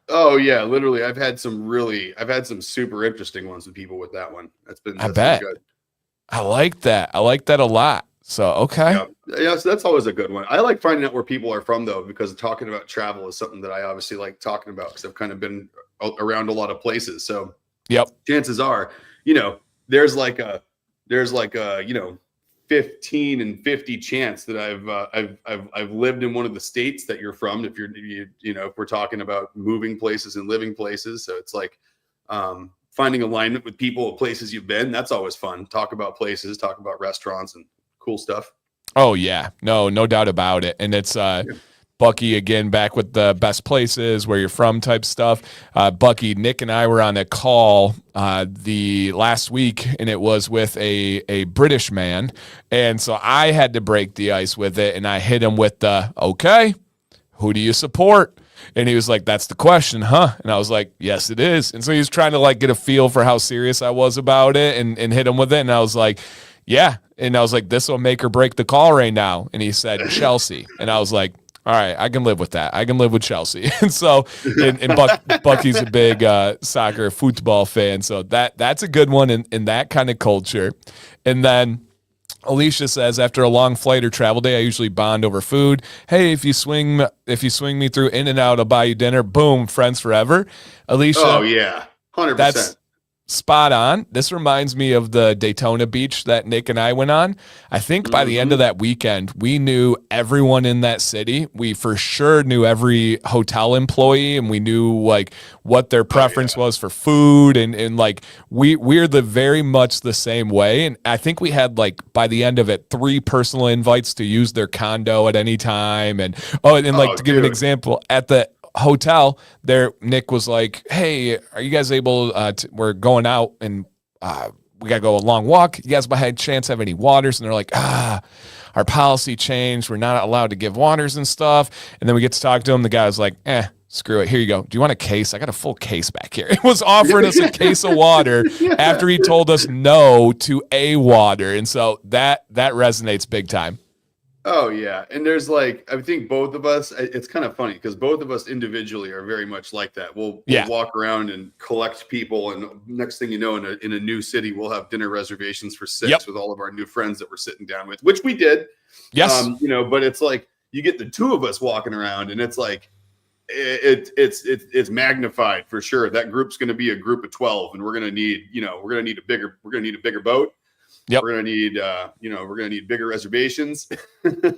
Literally. I've had some super interesting ones with people with that one. That's been good. I like that. I like that a lot. So, okay. Yeah, so that's always a good one. I like finding out where people are from though, because talking about travel is something that I obviously like talking about because I've kind of been around a lot of places. So chances are, there's like a 15 and 50 chance that I've lived in one of the states that you're from. If if we're talking about moving places and living places. So it's like finding alignment with people at places you've been. That's always fun. Talk about places, talk about restaurants and cool stuff. Oh yeah. No doubt about it. And it's Bucky, again, back with the best places, where you're from type stuff. Bucky, Nick and I were on a call the last week, and it was with a British man. And so I had to break the ice with it, and I hit him with the, okay, who do you support? And he was like, that's the question, huh? And I was like, yes, it is. And so he was trying to like get a feel for how serious I was about it and hit him with it. And I was like, yeah. And I was like, this will make or break the call right now. And he said, Chelsea. And I was like, all right, I can live with that. I can live with Chelsea. And so, Bucky's a big soccer football fan. So that's a good one in that kind of culture. And then Alicia says, after a long flight or travel day, I usually bond over food. Hey, if you swing me through In-N-Out, I'll buy you dinner. Boom, friends forever. Alicia. Oh yeah, 100%. That's spot on. This reminds me of the Daytona Beach that Nick and I went on. I think by the end of that weekend, we knew everyone in that city. We for sure knew every hotel employee, and we knew like what their preference was for food. And like we're very much the same way. And I think we had like by the end of it, 3 personal invites to use their condo at any time. And to give an example, at the hotel there, Nick was like, hey, are you guys able we're going out and we got to go a long walk. You guys by chance have any waters? And they're like, our policy changed. We're not allowed to give waters and stuff. And then we get to talk to him. The guy was like, screw it. Here you go. Do you want a case? I got a full case back here. It was offering us a case of water after he told us no to a water. And so that resonates big time. Oh yeah. And there's like, I think both of us, it's kind of funny because both of us individually are very much like that. We'll walk around and collect people. And next thing you know, in a new city, we'll have dinner reservations for 6 with all of our new friends that we're sitting down with, which we did. Yes. But it's like, you get the 2 of us walking around and it's like, it's magnified for sure. That group's going to be a group of 12 and we're going to need a bigger boat. Yep. We're gonna need bigger reservations.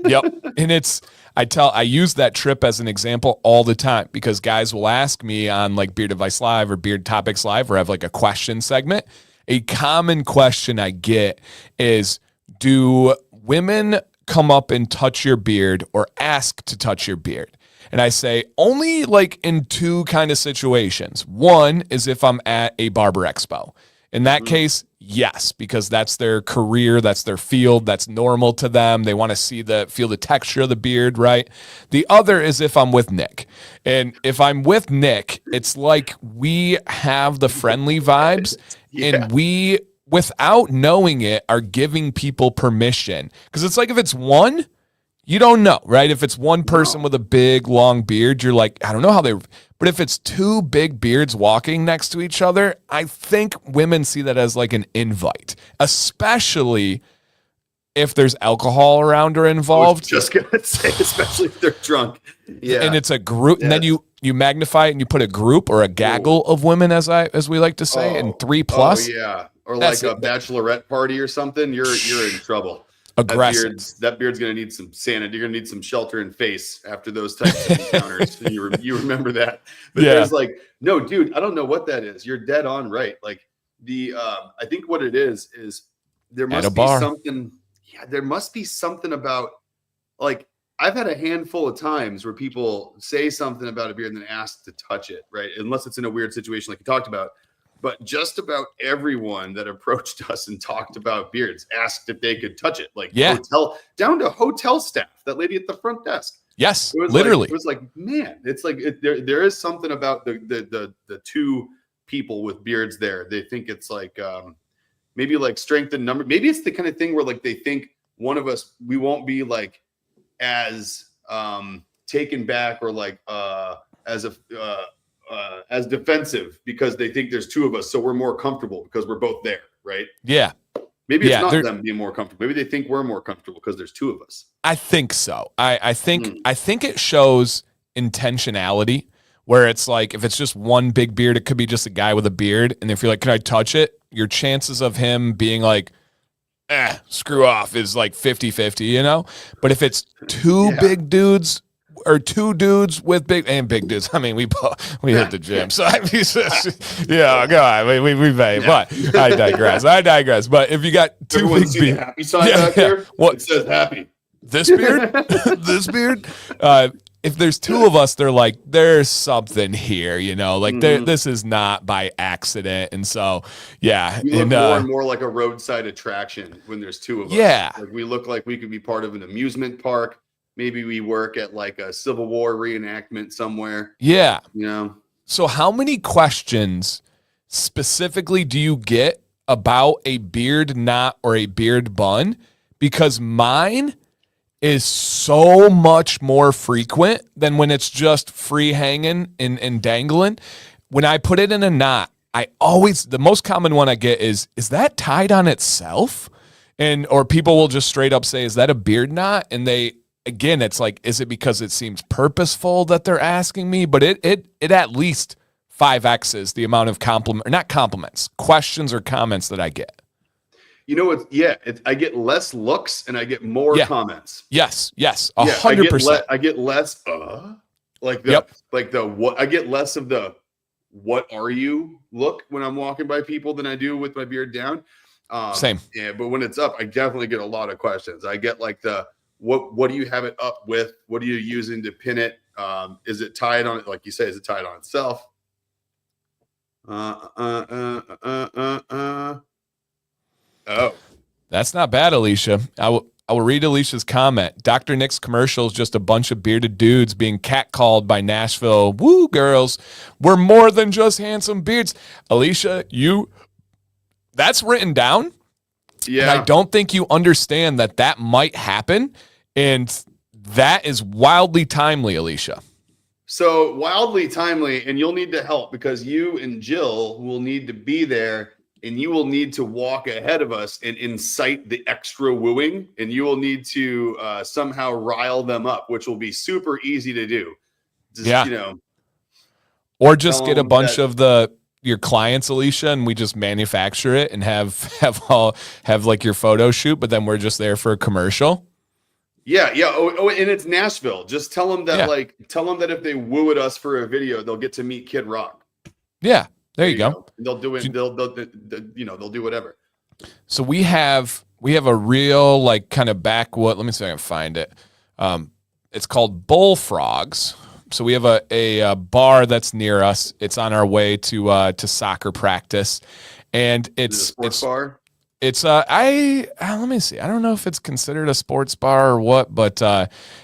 Yep. And I use that trip as an example all the time because guys will ask me on like Beard Advice Live or Beard Topics Live or have like a question segment. A common question I get is, do women come up and touch your beard or ask to touch your beard? And I say only like in 2 kind of situations. One is if I'm at a barber expo. In that case, yes, because that's their career, that's their field, that's normal to them. They want to feel the texture of the beard, right? The other is if I'm with Nick. And if I'm with Nick, it's like we have the friendly vibes and we, without knowing it, are giving people permission. Because it's like if it's one, you don't know, right? If it's one person with a big, long beard, you're like, I don't know how they... But if it's 2 big beards walking next to each other, I think women see that as like an invite, especially if there's alcohol around or involved. I was just going to say, especially if they're drunk. Yeah. And it's a group. Yes. And then you magnify it and you put a group or a gaggle of women, as we like to say, and 3+. Oh, yeah. Or like a bachelorette party or something. You're in trouble. Aggressive. That beard's going to need some sanity. You're going to need some shelter in face after those types of encounters. And you remember that. But there's like, no, dude, I don't know what that is. You're dead on right. Like I think what it is there must be something. Yeah, there must be something about, like, I've had a handful of times where people say something about a beard and then ask to touch it, right? Unless it's in a weird situation like you talked about. But just about everyone that approached us and talked about beards asked if they could touch it. Like down to hotel staff, that lady at the front desk. Yes, literally. It was like, man, it's like there is something about the 2 people with beards there. They think it's like maybe like strength in number. Maybe it's the kind of thing where like they think one of us, we won't be like as taken back or like as defensive because they think there's 2 of us, so we're more comfortable because we're both there, right? Yeah. Maybe it's not them being more comfortable. Maybe they think we're more comfortable because there's 2 of us. I think so. I think it shows intentionality where it's like if it's just one big beard, it could be just a guy with a beard. And if you're like, can I touch it? Your chances of him being like, screw off is like 50-50, you know? But if it's 2 big dudes or 2 dudes with big dudes. I mean, we hit the gym, so I mean, go on. We pay, but I digress. But if you got 2 big beards, happy sign back there. What it says happy? This beard, this beard. If there's 2 of us, they're like, there's something here, you know, like this is not by accident. And so, we look more and more like a roadside attraction when there's 2 of us. Yeah, like we look like we could be part of an amusement park. Maybe we work at like a Civil War reenactment somewhere. Yeah. You know? So how many questions specifically do you get about a beard knot or a beard bun? Because mine is so much more frequent than when it's just free hanging and dangling. When I put it in a knot, the most common one I get is that tied on itself? Or people will just straight up say, is that a beard knot? And again, it's like, is it because it seems purposeful that they're asking me? But it at least 5X's the amount of questions or comments that I get. You know, I get less looks and I get more comments. Yes, 100%. I get less I get less of the what are you look when I'm walking by people than I do with my beard down. Same. Yeah, but when it's up, I definitely get a lot of questions. I get like what do you have it up with? What are you using to pin it? Is it tied on it? Like you say, is it tied on itself? Oh, That's not bad, Alicia. I will read Alicia's comment. Dr. Nick's commercial is just a bunch of bearded dudes being catcalled by Nashville woo girls. We're more than just handsome beards. Alicia, that's written down. And I yeah. don't think you understand that might happen. And that is wildly timely, Alicia. So wildly timely, and you'll need to help because you and Jill will need to be there, and you will need to walk ahead of us and incite the extra wooing, and you will need to somehow rile them up, which will be super easy to do. Just, Yeah. Or just tell get a them bunch that- of your clients, Alicia, and we just manufacture it and have like your photo shoot, but then we're just there for a commercial. Yeah. Oh, and it's Nashville. Just tell them that, Yeah. tell them that if they woo at us for a video, they'll get to meet Kid Rock. Yeah. There you go. They'll do it. They'll do whatever. So we have a real like kind of backwood. Let me see if I can find it. It's called Bullfrogs. So we have a bar that's near us. It's on our way to soccer practice, and Is it a sports bar? It's let me see. I don't know if it's considered a sports bar or what, but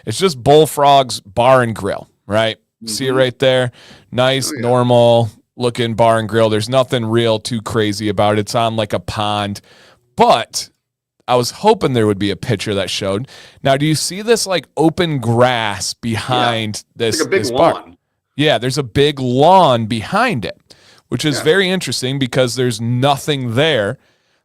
it's just Bullfrogs Bar and Grill, right? See it right there. Nice, normal looking bar and grill. There's nothing real too crazy about it. It's on like a pond, but I was hoping there would be a picture that showed. Now, do you see this like open grass behind this, like a big this lawn. bar? Yeah, there's a big lawn behind it, which is very interesting because there's nothing there.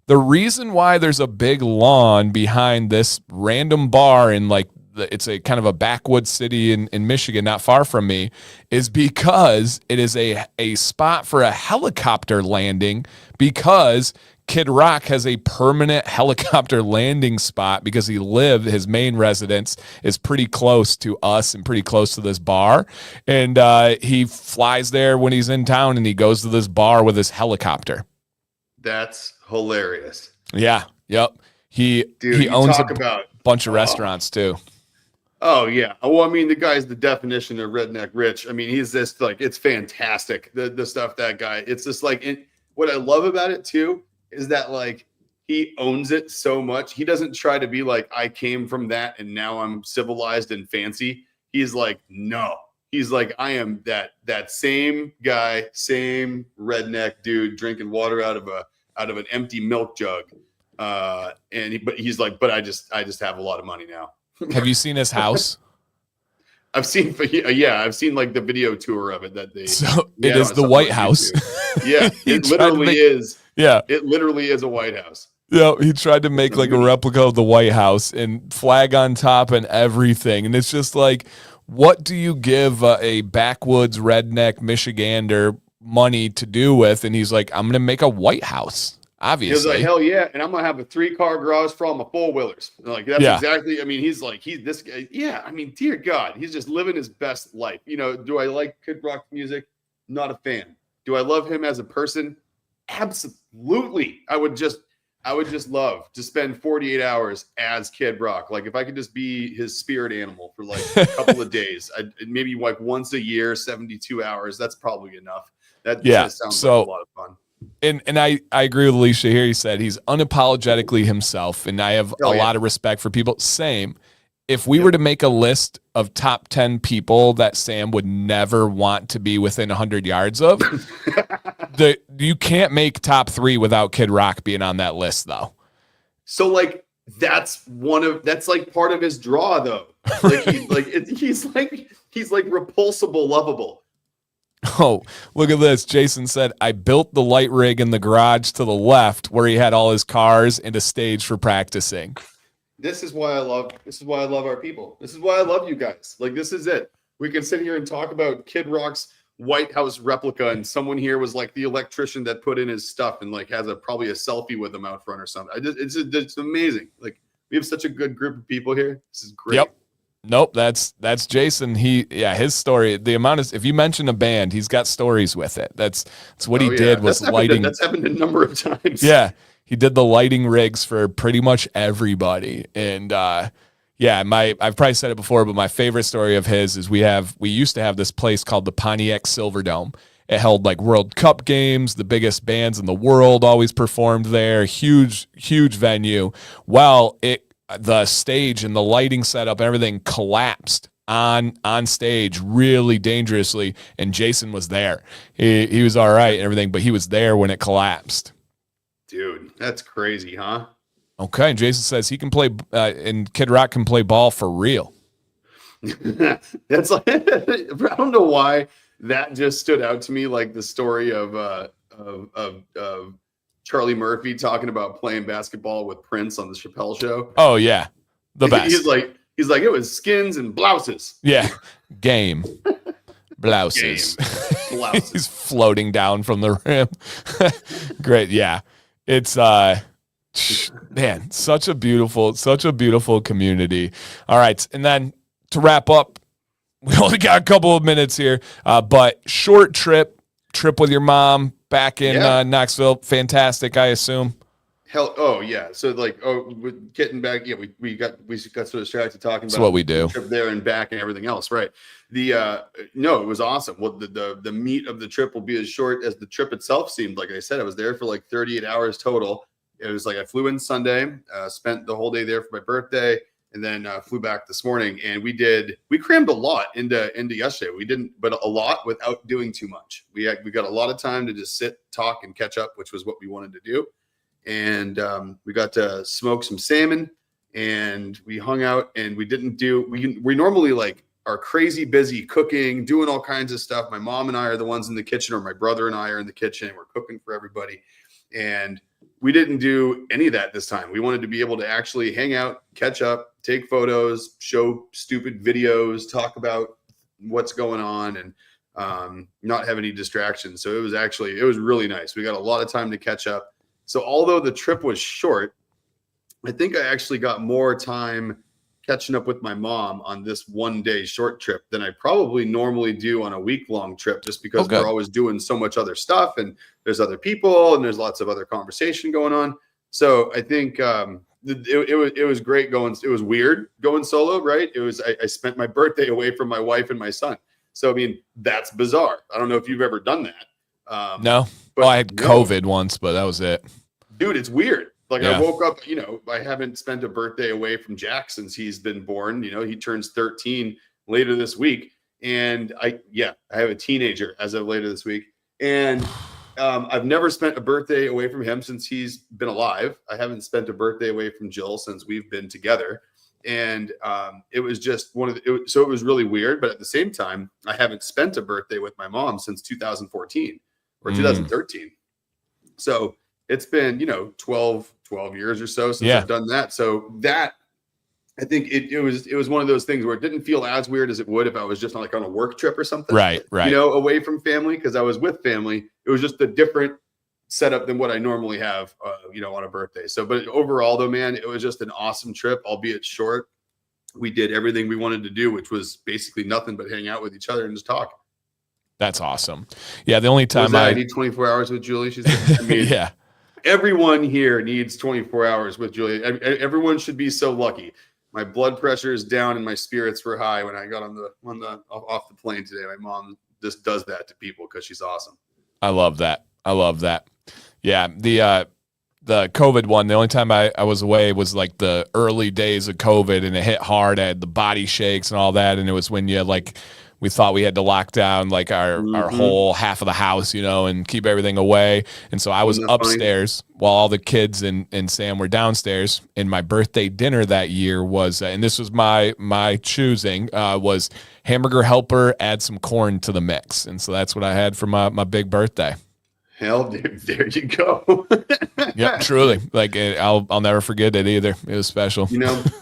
The reason why there's a big lawn behind this random bar in like it's a kind of a backwoods city in Michigan, not far from me, is because it is a spot for a helicopter landing because Kid Rock has a permanent helicopter landing spot because his main residence is pretty close to us and pretty close to this bar. And he flies there when he's in town and he goes to this bar with his helicopter. That's hilarious. Yeah. Yep. He Dude, owns about bunch of restaurants too. Oh yeah. Well, I mean, the guy's the definition of redneck rich. I mean, he's just like, it's fantastic. The stuff that guy, it's just like, what I love about it too is that like he owns it so much. He doesn't try to be like, I came from that and now I'm civilized and fancy. He's like, no. He's like, I am that same guy, same redneck dude drinking water out of an empty milk jug. But he's like, but I just have a lot of money now. Have you seen his house? I've seen like the video tour of it that they. So it is the White House. Yeah, it literally is. Yeah, it literally is a White House. Yeah, he tried to make like a replica of the White House and flag on top and everything, and it's just like, what do you give a backwoods redneck Michigander money to do with? And he's like, I'm gonna make a White House. Obviously. He was like, hell yeah. And I'm going to have a 3-car garage for all my 4-wheelers. Like, that's exactly, I mean, he's this guy. Yeah. I mean, dear God, he's just living his best life. Do I like Kid Rock music? Not a fan. Do I love him as a person? Absolutely. I would just love to spend 48 hours as Kid Rock. Like if I could just be his spirit animal for like a couple of days, maybe like once a year, 72 hours. That's probably enough. That sounds like a lot of fun. And I agree with Alicia here. He said he's unapologetically himself, and I have a lot of respect for people. Same. If we were to make a list of top 10 people that Sam would never want to be within 100 yards of, you can't make top 3 without Kid Rock being on that list, though. So, like, that's like part of his draw, though. Like, he's like repulsible, lovable. Oh, look at this. Jason said, I built the light rig in the garage to the left where he had all his cars and a stage for practicing. This is why I love our people. This is why I love you guys. Like, this is it. We can sit here and talk about Kid Rock's White House replica, and someone here was like the electrician that put in his stuff and like has probably a selfie with him out front or something. It's amazing. Like, we have such a good group of people here. This is great. Yep. Nope, that's Jason. His story. The amount is, if you mention a band, he's got stories with it. That's what he did was lighting. That's happened a number of times. Yeah, he did the lighting rigs for pretty much everybody. And I've probably said it before, but my favorite story of his is we used to have this place called the Pontiac Silverdome, It held like World Cup games. The biggest bands in the world always performed there. Huge, huge venue. Well, the stage and the lighting setup and everything collapsed on stage really dangerously, and Jason was there. He was all right and everything, but he was there when it collapsed. Dude, that's crazy, huh? Okay, and Jason says he can play, and Kid Rock can play ball for real. That's like, I don't know why that just stood out to me, like the story of Charlie Murphy talking about playing basketball with Prince on the Chappelle Show. Oh yeah, the best. He's like it was skins and blouses. Yeah, game blouses. Blouses. He's floating down from the rim. Great, yeah. It's man, such a beautiful community. All right, and then to wrap up, we only got a couple of minutes here, but short trip with your mom back in Knoxville. Fantastic, I assume. Hell, oh yeah. So like, getting back, yeah, we got so distracted talking That's about what we do. The trip there and back and everything else, right? No, it was awesome. Well, the meat of the trip will be as short as the trip itself seemed. Like I said, I was there for like 38 hours total. It was like I flew in Sunday, spent the whole day there for my birthday, and then flew back this morning. And we crammed a lot into yesterday. We didn't, but a lot without doing too much. We got a lot of time to just sit, talk, and catch up, which was what we wanted to do. And we got to smoke some salmon, and we hung out, and we normally like are crazy busy cooking, doing all kinds of stuff. My mom and I are the ones in the kitchen, or my brother and I are in the kitchen. We're cooking for everybody. And we didn't do any of that this time. We wanted to be able to actually hang out, catch up, take photos, show stupid videos, talk about what's going on, and not have any distractions. So it was really nice. We got a lot of time to catch up. So although the trip was short, I think I actually got more time catching up with my mom on this 1 day short trip than I probably normally do on a week-long trip, just because we're always doing so much other stuff, and there's other people and there's lots of other conversation going on. So I think it was great going. It was weird going solo, right? I spent my birthday away from my wife and my son. So, I mean, that's bizarre. I don't know if you've ever done that. No. Well, I had COVID once, but that was it. Dude, it's weird. Like I woke up, I haven't spent a birthday away from Jack since he's been born. He turns 13 later this week. And I have a teenager as of later this week. And I've never spent a birthday away from him since he's been alive. I haven't spent a birthday away from Jill since we've been together. And it was just so it was really weird. But at the same time, I haven't spent a birthday with my mom since 2014 or 2013. So it's been, 12 years or so since I've done that. So that, I think it was one of those things where it didn't feel as weird as it would if I was just on a work trip or something. Right. Away from family, because I was with family. It was just a different setup than what I normally have, on a birthday. So, but overall though, man, it was just an awesome trip, albeit short. We did everything we wanted to do, which was basically nothing but hang out with each other and just talk. That's awesome. Yeah. The only time I need 24 hours with Julie. She said, yeah. Everyone here needs 24 hours with Julie. Everyone should be so lucky. My blood pressure is down and my spirits were high when I got off the plane today. My mom just does that to people because she's awesome. I love that. Yeah. The COVID one, the only time I was away was like the early days of COVID, and it hit hard. I had the body shakes and all that. And it was when we thought we had to lock down like our whole half of the house, and keep everything away. And so I was upstairs while all the kids and Sam were downstairs. And my birthday dinner that year was, and this was my choosing, was hamburger helper, add some corn to the mix. And so that's what I had for my big birthday. Hell, dude, there you go. Yep, truly. Like I'll never forget it either. It was special.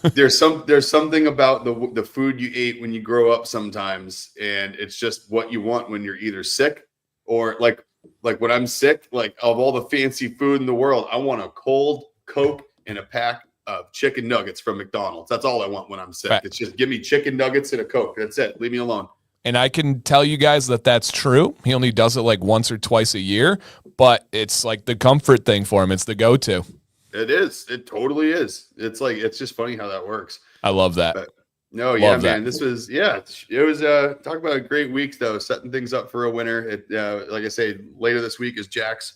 There's something about the food you ate when you grow up sometimes, and it's just what you want when you're either sick or like when I'm sick. Like, of all the fancy food in the world, I want a cold Coke and a pack of chicken nuggets from McDonald's. That's all I want when I'm sick. Right. It's just give me chicken nuggets and a Coke. That's it. Leave me alone. And I can tell you guys that that's true. He only does it like once or twice a year, but it's like the comfort thing for him. It's the go-to. It is. It totally is. It's just funny how that works. I love that. No, yeah, Love man. that. It was talk about a great week though, setting things up for a winner. Like I say, later this week is Jack's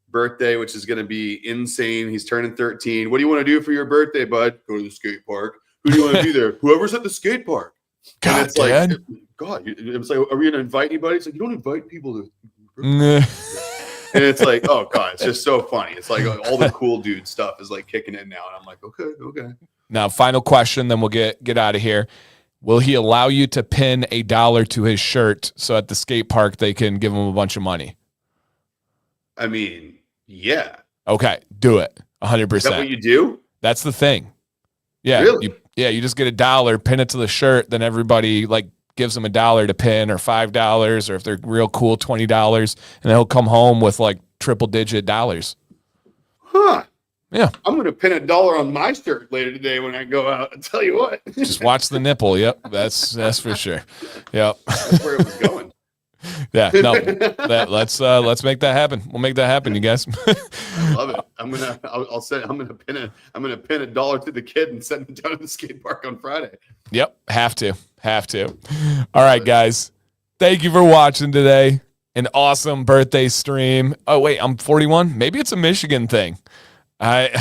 birthday, which is going to be insane. He's turning 13. What do you want to do for your birthday, bud? Go to the skate park. Who do you want to be there? Whoever's at the skate park. God, and it's Dad. like, God, it's like, are we going to invite anybody? It's like, you don't invite people to. And it's like, oh God, it's just so funny. It's like all the cool dude stuff is like kicking in now. And I'm like, okay. Now, final question, then we'll get out of here. Will he allow you to pin $1 to his shirt so at the skate park they can give him a bunch of money? I mean, yeah. Okay, do it. 100%. Is that what you do? That's the thing. Yeah. Really? You just get $1, pin it to the shirt, then everybody like gives him $1 to pin, or $5, or if they're real cool, $20, and he'll come home with like triple-digit dollars. Huh. Yeah. I'm going to pin $1 on my shirt later today when I go out. I tell you what. Just watch the nipple. Yep. That's for sure. Yep. That's where it was going. Yeah. No. Let's make that happen. We'll make that happen, you guys. I love it. I'm gonna pin $1 to the kid and send him down to the skate park on Friday. Yep. Have to. All right, guys. Thank you for watching today. An awesome birthday stream. Oh wait, I'm 41. Maybe it's a Michigan thing. Maybe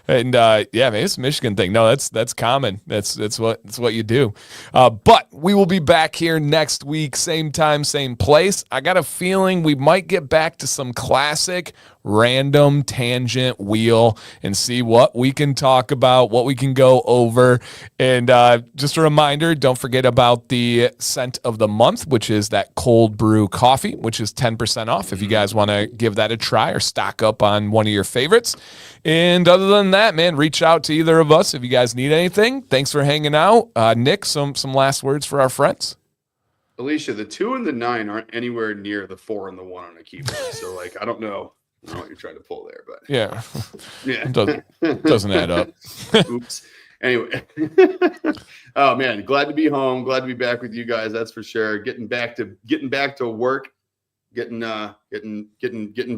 it's a Michigan thing. No, that's common. That's what you do. But we will be back here next week, same time, same place. I got a feeling we might get back to some classic random tangent wheel and see what we can talk about, what we can go over. And just a reminder, don't forget about the scent of the month, which is that cold brew coffee, which is 10% off if you guys want to give that a try or stock up on one of your favorites. And other than that, man, reach out to either of us if you guys need anything. Thanks for hanging out. Nick, some last words for our friends. Alicia, the 2 and the 9 aren't anywhere near the 4 and the 1 on a keyboard. So like, I don't know what you're trying to pull there, but yeah. It doesn't add up. Oops. Anyway. Oh man, glad to be home. Glad to be back with you guys. That's for sure. Getting back to work, getting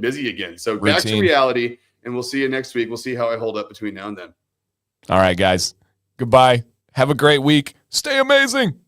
busy again. So Routine. Back to reality, and we'll see you next week. We'll see how I hold up between now and then. All right, guys. Goodbye. Have a great week. Stay amazing.